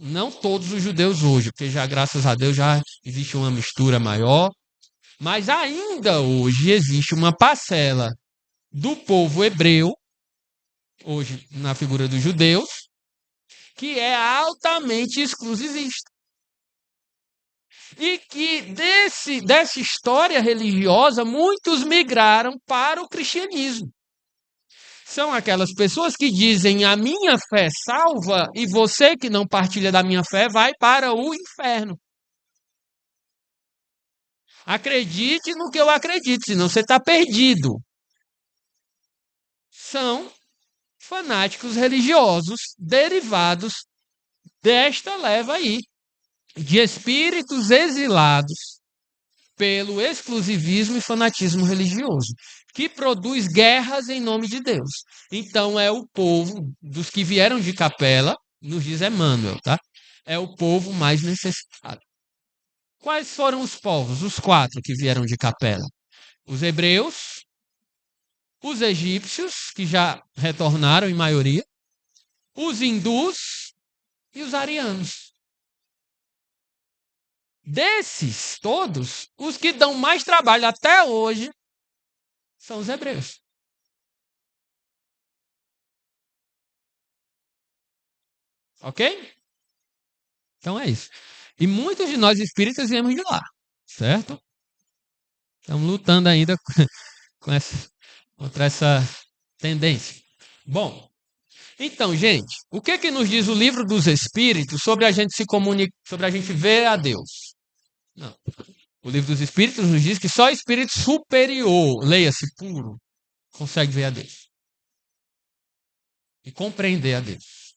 Não todos os judeus hoje, porque já, graças a Deus, já existe uma mistura maior, mas ainda hoje existe uma parcela do povo hebreu, hoje na figura dos judeus, que é altamente exclusivista. E que dessa história religiosa, muitos migraram para o cristianismo. São aquelas pessoas que dizem: a minha fé salva e você que não partilha da minha fé vai para o inferno. Acredite no que eu acredito, senão você está perdido. São fanáticos religiosos derivados desta leva aí, de espíritos exilados pelo exclusivismo e fanatismo religioso, que produz guerras em nome de Deus. Então é o povo dos que vieram de Capela, nos diz Emmanuel, tá? É o povo mais necessitado. Quais foram os povos, os 4 que vieram de Capela? Os hebreus, os egípcios, que já retornaram em maioria, os hindus e os arianos. Desses todos, os que dão mais trabalho até hoje são os hebreus. Ok? Então é isso. E muitos de nós espíritas viemos de lá, certo? Estamos lutando ainda contra essa tendência. Bom, então, gente, o que nos diz o livro dos Espíritos sobre a gente se comunicar, sobre a gente ver a Deus? Não. O livro dos Espíritos nos diz que só espírito superior, leia-se puro, consegue ver a Deus e compreender a Deus,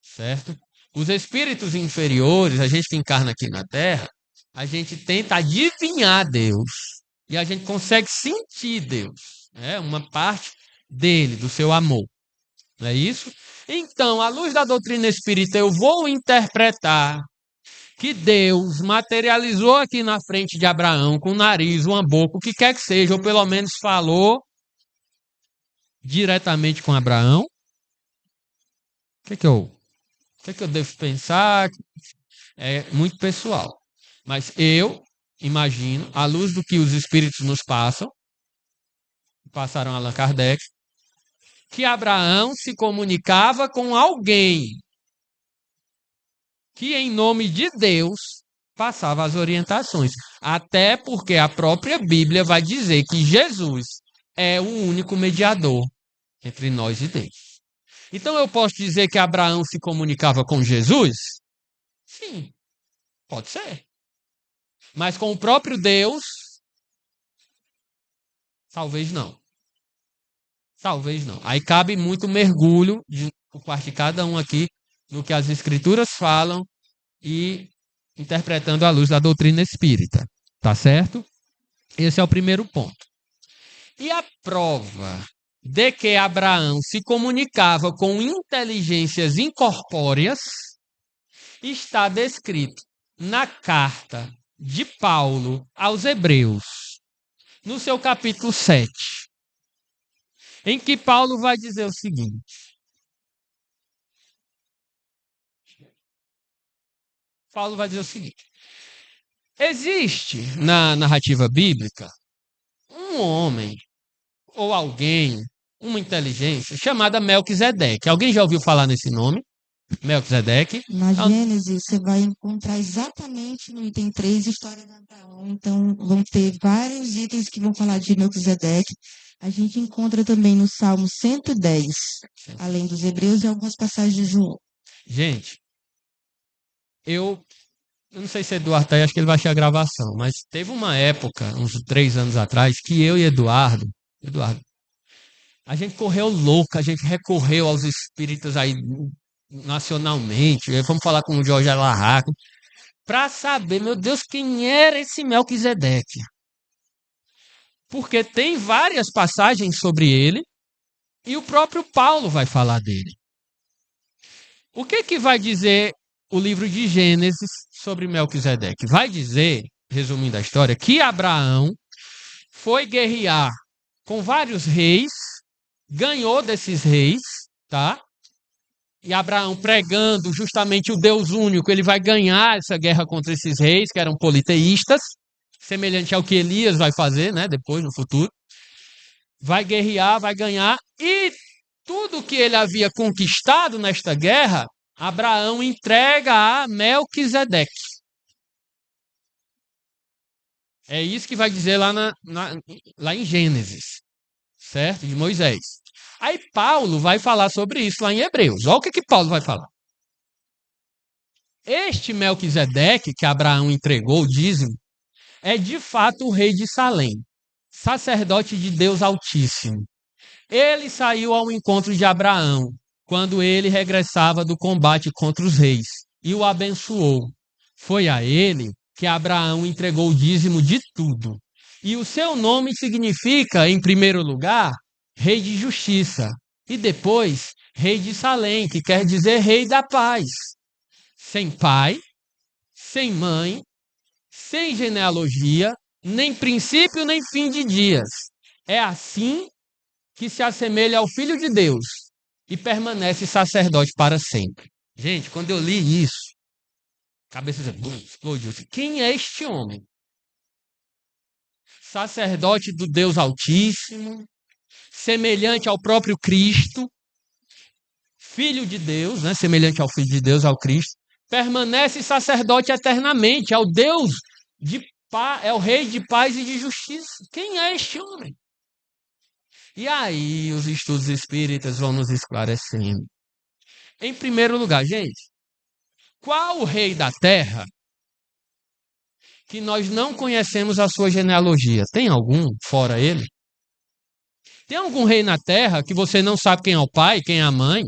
certo? Os espíritos inferiores, a gente que encarna aqui na Terra, a gente tenta adivinhar Deus e a gente consegue sentir Deus, né? Uma parte dele, do seu amor. Não é isso? Então, à luz da doutrina espírita, eu vou interpretar que Deus materializou aqui na frente de Abraão com o nariz, uma boca, o que quer que seja, ou pelo menos falou diretamente com Abraão. O que eu devo pensar? É muito pessoal. Mas eu imagino, à luz do que os espíritos nos passaram a Allan Kardec, que Abraão se comunicava com alguém que, em nome de Deus, passava as orientações. Até porque a própria Bíblia vai dizer que Jesus é o único mediador entre nós e Deus. Então eu posso dizer que Abraão se comunicava com Jesus? Sim, pode ser. Mas com o próprio Deus? Talvez não. Talvez não. Aí cabe muito mergulho por parte de cada um aqui no que as escrituras falam e interpretando à luz da doutrina espírita. Tá certo? Esse é o primeiro ponto. E a prova de que Abraão se comunicava com inteligências incorpóreas está descrito na carta de Paulo aos Hebreus, no seu capítulo 7, em que Paulo vai dizer o seguinte. Paulo vai dizer o seguinte. Existe na narrativa bíblica um homem ou alguém, uma inteligência chamada Melquisedeque. Alguém já ouviu falar nesse nome? Melquisedeque? Na Gênesis, você vai encontrar exatamente no item 3, história de Abraão. Então, vão ter vários itens que vão falar de Melquisedeque. A gente encontra também no Salmo 110, além dos Hebreus e algumas passagens de João. Gente, eu não sei se Eduardo tá aí, acho que ele vai achar a gravação, mas teve uma época, uns 3 anos atrás, que eu e Eduardo, a gente correu louco, a gente recorreu aos espíritos aí nacionalmente, vamos falar com o Jorge Alarraco, para saber, meu Deus, quem era esse Melquisedeque. Porque tem várias passagens sobre ele e o próprio Paulo vai falar dele. O que vai dizer o livro de Gênesis sobre Melquisedeque? Vai dizer, resumindo a história, que Abraão foi guerrear com vários reis, ganhou desses reis, tá? E Abraão pregando justamente o Deus único, ele vai ganhar essa guerra contra esses reis, que eram politeístas, semelhante ao que Elias vai fazer, né, depois, no futuro. Vai guerrear, vai ganhar, e tudo que ele havia conquistado nesta guerra, Abraão entrega a Melquisedeque. É isso que vai dizer lá em Gênesis, certo? De Moisés. Aí Paulo vai falar sobre isso lá em Hebreus. Olha o que Paulo vai falar. Este Melquisedeque que Abraão entregou o dízimo é de fato o rei de Salém, sacerdote de Deus Altíssimo. Ele saiu ao encontro de Abraão quando ele regressava do combate contra os reis e o abençoou. Foi a ele que Abraão entregou o dízimo de tudo. E o seu nome significa, em primeiro lugar, Rei de Justiça, e depois Rei de Salém, que quer dizer Rei da Paz. Sem pai, sem mãe, sem genealogia, nem princípio nem fim de dias. É assim que se assemelha ao Filho de Deus e permanece sacerdote para sempre. Gente, quando eu li isso, a cabeça explodiu. Quem é este homem? Sacerdote do Deus Altíssimo, semelhante ao próprio Cristo, Filho de Deus, né? Semelhante ao Filho de Deus, ao Cristo, permanece sacerdote eternamente, ao Deus é o Rei de paz e de justiça. Quem é este homem? E aí os estudos espíritas vão nos esclarecendo. Em primeiro lugar, gente, qual o rei da terra que nós não conhecemos a sua genealogia? Tem algum fora ele? Tem algum rei na terra que você não sabe quem é o pai, quem é a mãe?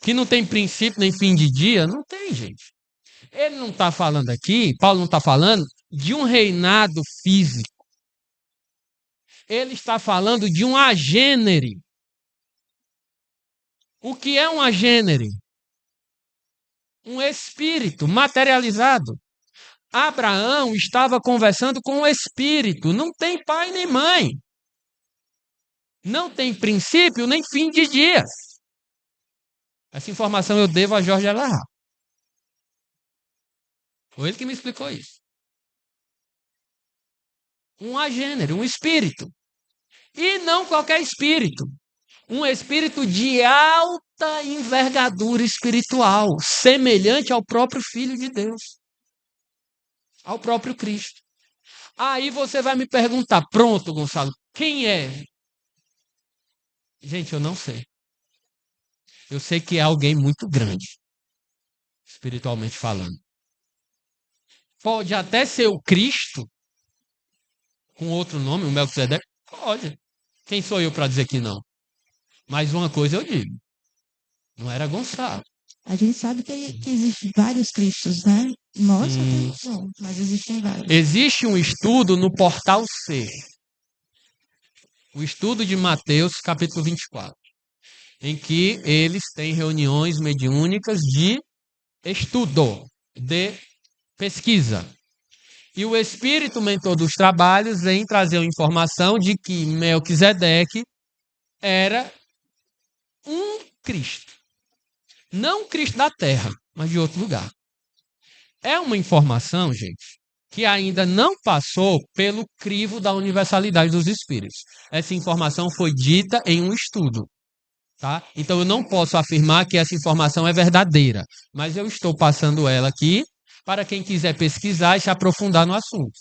Que não tem princípio nem fim de dia? Não tem, gente. Ele não está falando aqui, Paulo não está falando de um reinado físico. Ele está falando de um agênere. O que é um agênere? Um espírito materializado. Abraão estava conversando com o espírito. Não tem pai nem mãe. Não tem princípio nem fim de dias. Essa informação eu devo a Jorge Alarra. Foi ele que me explicou isso. Um agênero, um espírito. E não qualquer espírito. Um espírito de alta envergadura espiritual, semelhante ao próprio Filho de Deus, ao próprio Cristo. Aí você vai me perguntar, pronto, Gonçalo, quem é? Gente, eu não sei. Eu sei que é alguém muito grande, espiritualmente falando. Pode até ser o Cristo, com outro nome, o Melquisedeque? Pode. Quem sou eu para dizer que não? Mas uma coisa eu digo, não era Gonçalo. A gente sabe que existem vários Cristos, né? Nós só temos um, mas existem vários. Existe um estudo no Portal C. O estudo de Mateus, capítulo 24. Em que eles têm reuniões mediúnicas de estudo, de pesquisa. E o espírito mentor dos trabalhos vem trazer a informação de que Melquisedeque era um Cristo. Não um Cristo da terra, mas de outro lugar. É uma informação, gente, que ainda não passou pelo crivo da universalidade dos espíritos. Essa informação foi dita em um estudo. Tá? Então eu não posso afirmar que essa informação é verdadeira, mas eu estou passando ela aqui para quem quiser pesquisar e se aprofundar no assunto.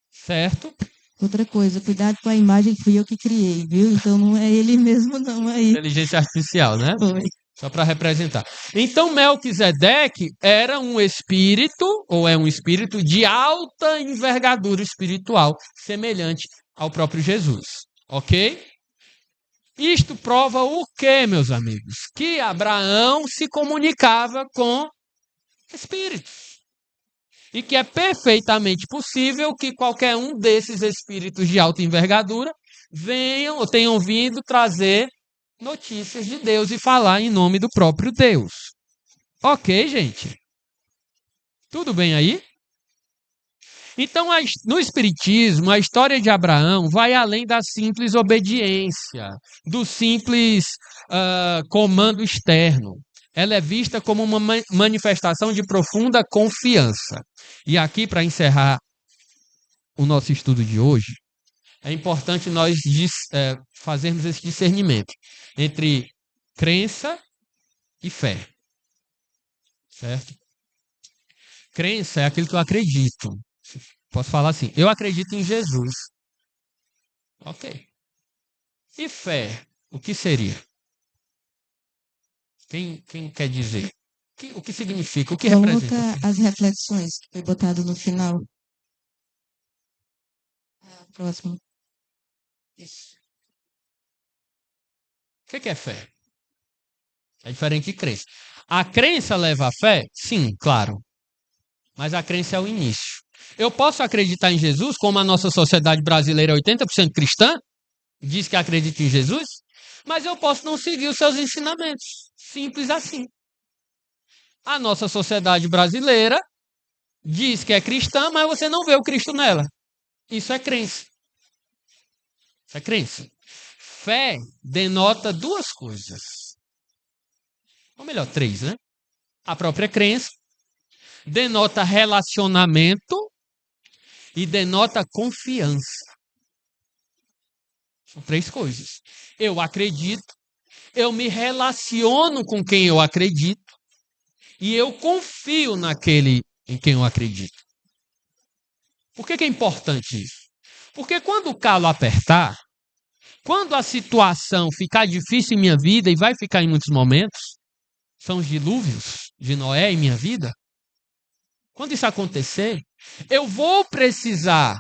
Certo? Outra coisa, cuidado com a imagem que fui eu que criei, viu? Então não é ele mesmo não aí. Inteligência artificial, né? Foi. Só para representar. Então, Melquisedeque era um espírito, ou é um espírito de alta envergadura espiritual, semelhante ao próprio Jesus. Ok? Isto prova o quê, meus amigos? Que Abraão se comunicava com espíritos. E que é perfeitamente possível que qualquer um desses espíritos de alta envergadura venham ou tenham vindo trazer notícias de Deus e falar em nome do próprio Deus. Ok, gente? Tudo bem aí? Então, no Espiritismo, a história de Abraão vai além da simples obediência, do simples comando externo. Ela é vista como uma manifestação de profunda confiança. E aqui, para encerrar o nosso estudo de hoje, é importante nós fazermos esse discernimento entre crença e fé. Certo? Crença é aquilo que eu acredito. Posso falar assim, eu acredito em Jesus. Ok. E fé, o que seria? Quem quer dizer? O que significa? O que Vamos representa? botar as reflexões que foi botado no final. Próximo. Isso. O que é fé? É diferente de crença. A crença leva à fé? Sim, claro. Mas a crença é o início. Eu posso acreditar em Jesus, como a nossa sociedade brasileira é 80% cristã, diz que acredita em Jesus, mas eu posso não seguir os seus ensinamentos. Simples assim. A nossa sociedade brasileira diz que é cristã, mas você não vê o Cristo nela. Isso é crença. Isso é crença. Fé denota duas coisas. Ou melhor, três, né? A própria crença denota relacionamento e denota confiança. São três coisas. Eu acredito, eu me relaciono com quem eu acredito e eu confio naquele em quem eu acredito. Por que é importante isso? Porque quando o calo apertar, quando a situação ficar difícil em minha vida, e vai ficar em muitos momentos, são os dilúvios de Noé em minha vida, quando isso acontecer, eu vou precisar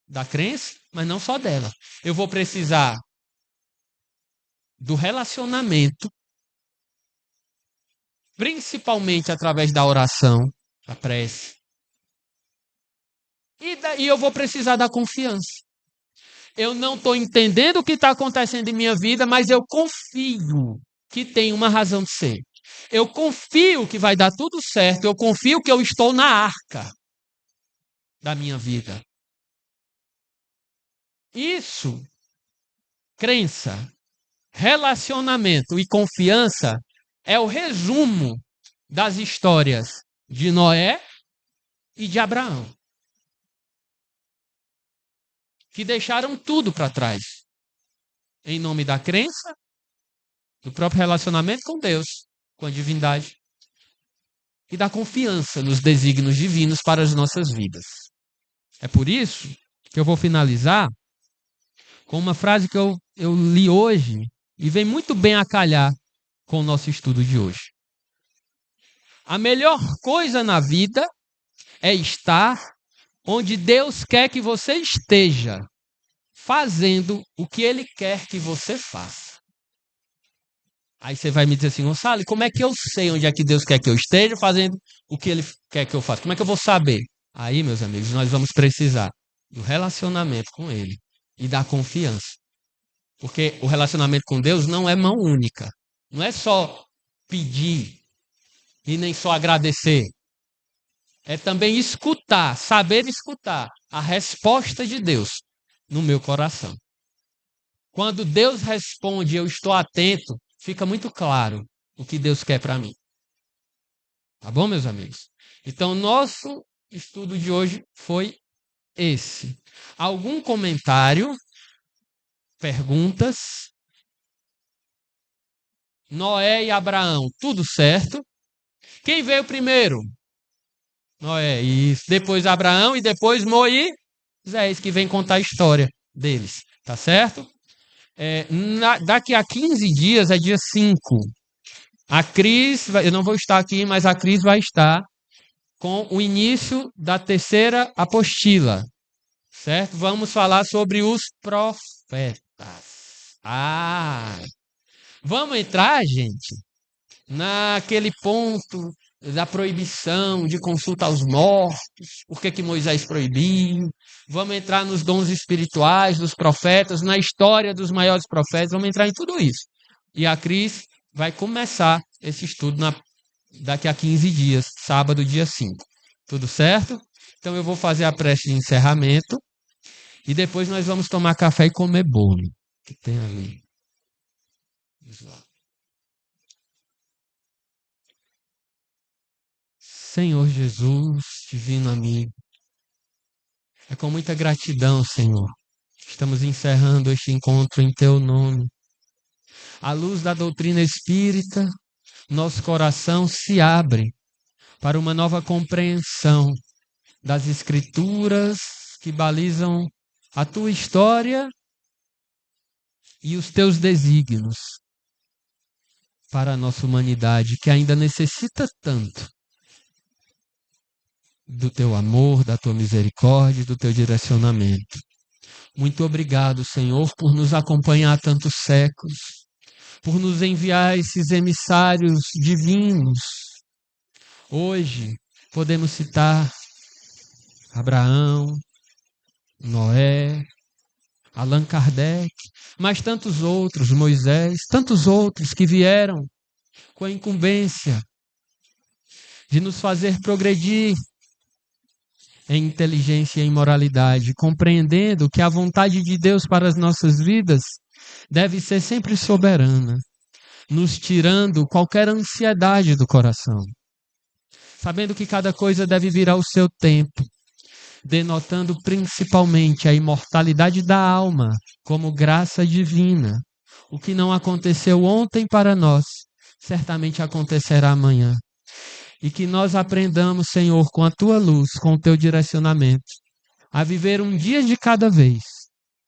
da crença, mas não só dela. Eu vou precisar do relacionamento, principalmente através da oração, da prece. E daí eu vou precisar da confiança. Eu não estou entendendo o que está acontecendo em minha vida, mas eu confio que tem uma razão de ser. Eu confio que vai dar tudo certo. Eu confio que eu estou na arca da minha vida. Isso, crença, relacionamento e confiança é o resumo das histórias de Noé e de Abraão, que deixaram tudo para trás em nome da crença, do próprio relacionamento com Deus, com a divindade e da confiança nos desígnios divinos para as nossas vidas. É por isso que eu vou finalizar com uma frase que eu li hoje e vem muito bem a calhar com o nosso estudo de hoje. A melhor coisa na vida é estar onde Deus quer que você esteja, fazendo o que Ele quer que você faça. Aí você vai me dizer assim, Gonçalo, como é que eu sei onde é que Deus quer que eu esteja fazendo o que Ele quer que eu faça? Como é que eu vou saber? Aí, meus amigos, nós vamos precisar do relacionamento com Ele e da confiança. Porque o relacionamento com Deus não é mão única. Não é só pedir e nem só agradecer. É também escutar, saber escutar a resposta de Deus no meu coração. Quando Deus responde, eu estou atento, fica muito claro o que Deus quer para mim. Tá bom, meus amigos? Então, nosso estudo de hoje foi esse. Algum comentário? Perguntas? Noé e Abraão, tudo certo? Quem veio primeiro? Noé, isso. Depois Abraão e depois Moisés, que vem contar a história deles. Tá certo? Daqui a 15 dias, é dia 5 A Cris, eu não vou estar aqui, mas a Cris vai estar com o início da terceira apostila, certo? Vamos falar sobre os profetas. Vamos entrar, gente, naquele ponto da proibição de consulta aos mortos, por que Moisés proibiu. Vamos entrar nos dons espirituais dos profetas, na história dos maiores profetas, vamos entrar em tudo isso. E a Cris vai começar esse estudo daqui a 15 dias, sábado, dia 5. Tudo certo? Então eu vou fazer a prece de encerramento e depois nós vamos tomar café e comer bolo, que tem ali. Vamos lá. Senhor Jesus, divino amigo, é com muita gratidão, Senhor, estamos encerrando este encontro em Teu nome. À luz da doutrina espírita, nosso coração se abre para uma nova compreensão das Escrituras que balizam a Tua história e os Teus desígnios para a nossa humanidade, que ainda necessita tanto do Teu amor, da Tua misericórdia, do Teu direcionamento. Muito obrigado, Senhor, por nos acompanhar há tantos séculos, por nos enviar esses emissários divinos. Hoje podemos citar Abraão, Noé, Allan Kardec, mas tantos outros, Moisés, tantos outros que vieram com a incumbência de nos fazer progredir em inteligência e em moralidade, compreendendo que a vontade de Deus para as nossas vidas deve ser sempre soberana, nos tirando qualquer ansiedade do coração, sabendo que cada coisa deve vir ao seu tempo, denotando principalmente a imortalidade da alma como graça divina. O que não aconteceu ontem para nós, certamente acontecerá amanhã. E que nós aprendamos, Senhor, com a Tua luz, com o Teu direcionamento, a viver um dia de cada vez,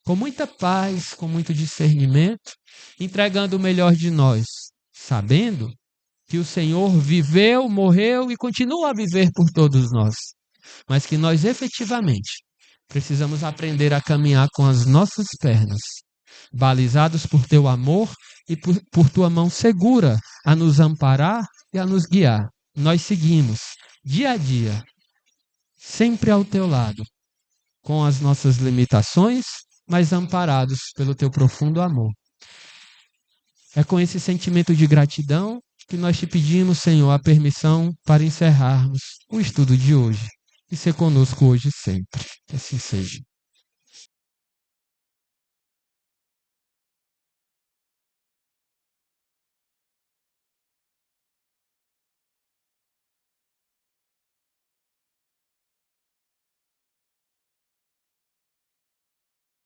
com muita paz, com muito discernimento, entregando o melhor de nós, sabendo que o Senhor viveu, morreu e continua a viver por todos nós, mas que nós efetivamente precisamos aprender a caminhar com as nossas pernas, balizados por Teu amor e por Tua mão segura a nos amparar e a nos guiar. Nós seguimos dia a dia, sempre ao Teu lado, com as nossas limitações, mas amparados pelo Teu profundo amor. É com esse sentimento de gratidão que nós te pedimos, Senhor, a permissão para encerrarmos o estudo de hoje e ser conosco hoje e sempre. Que assim seja.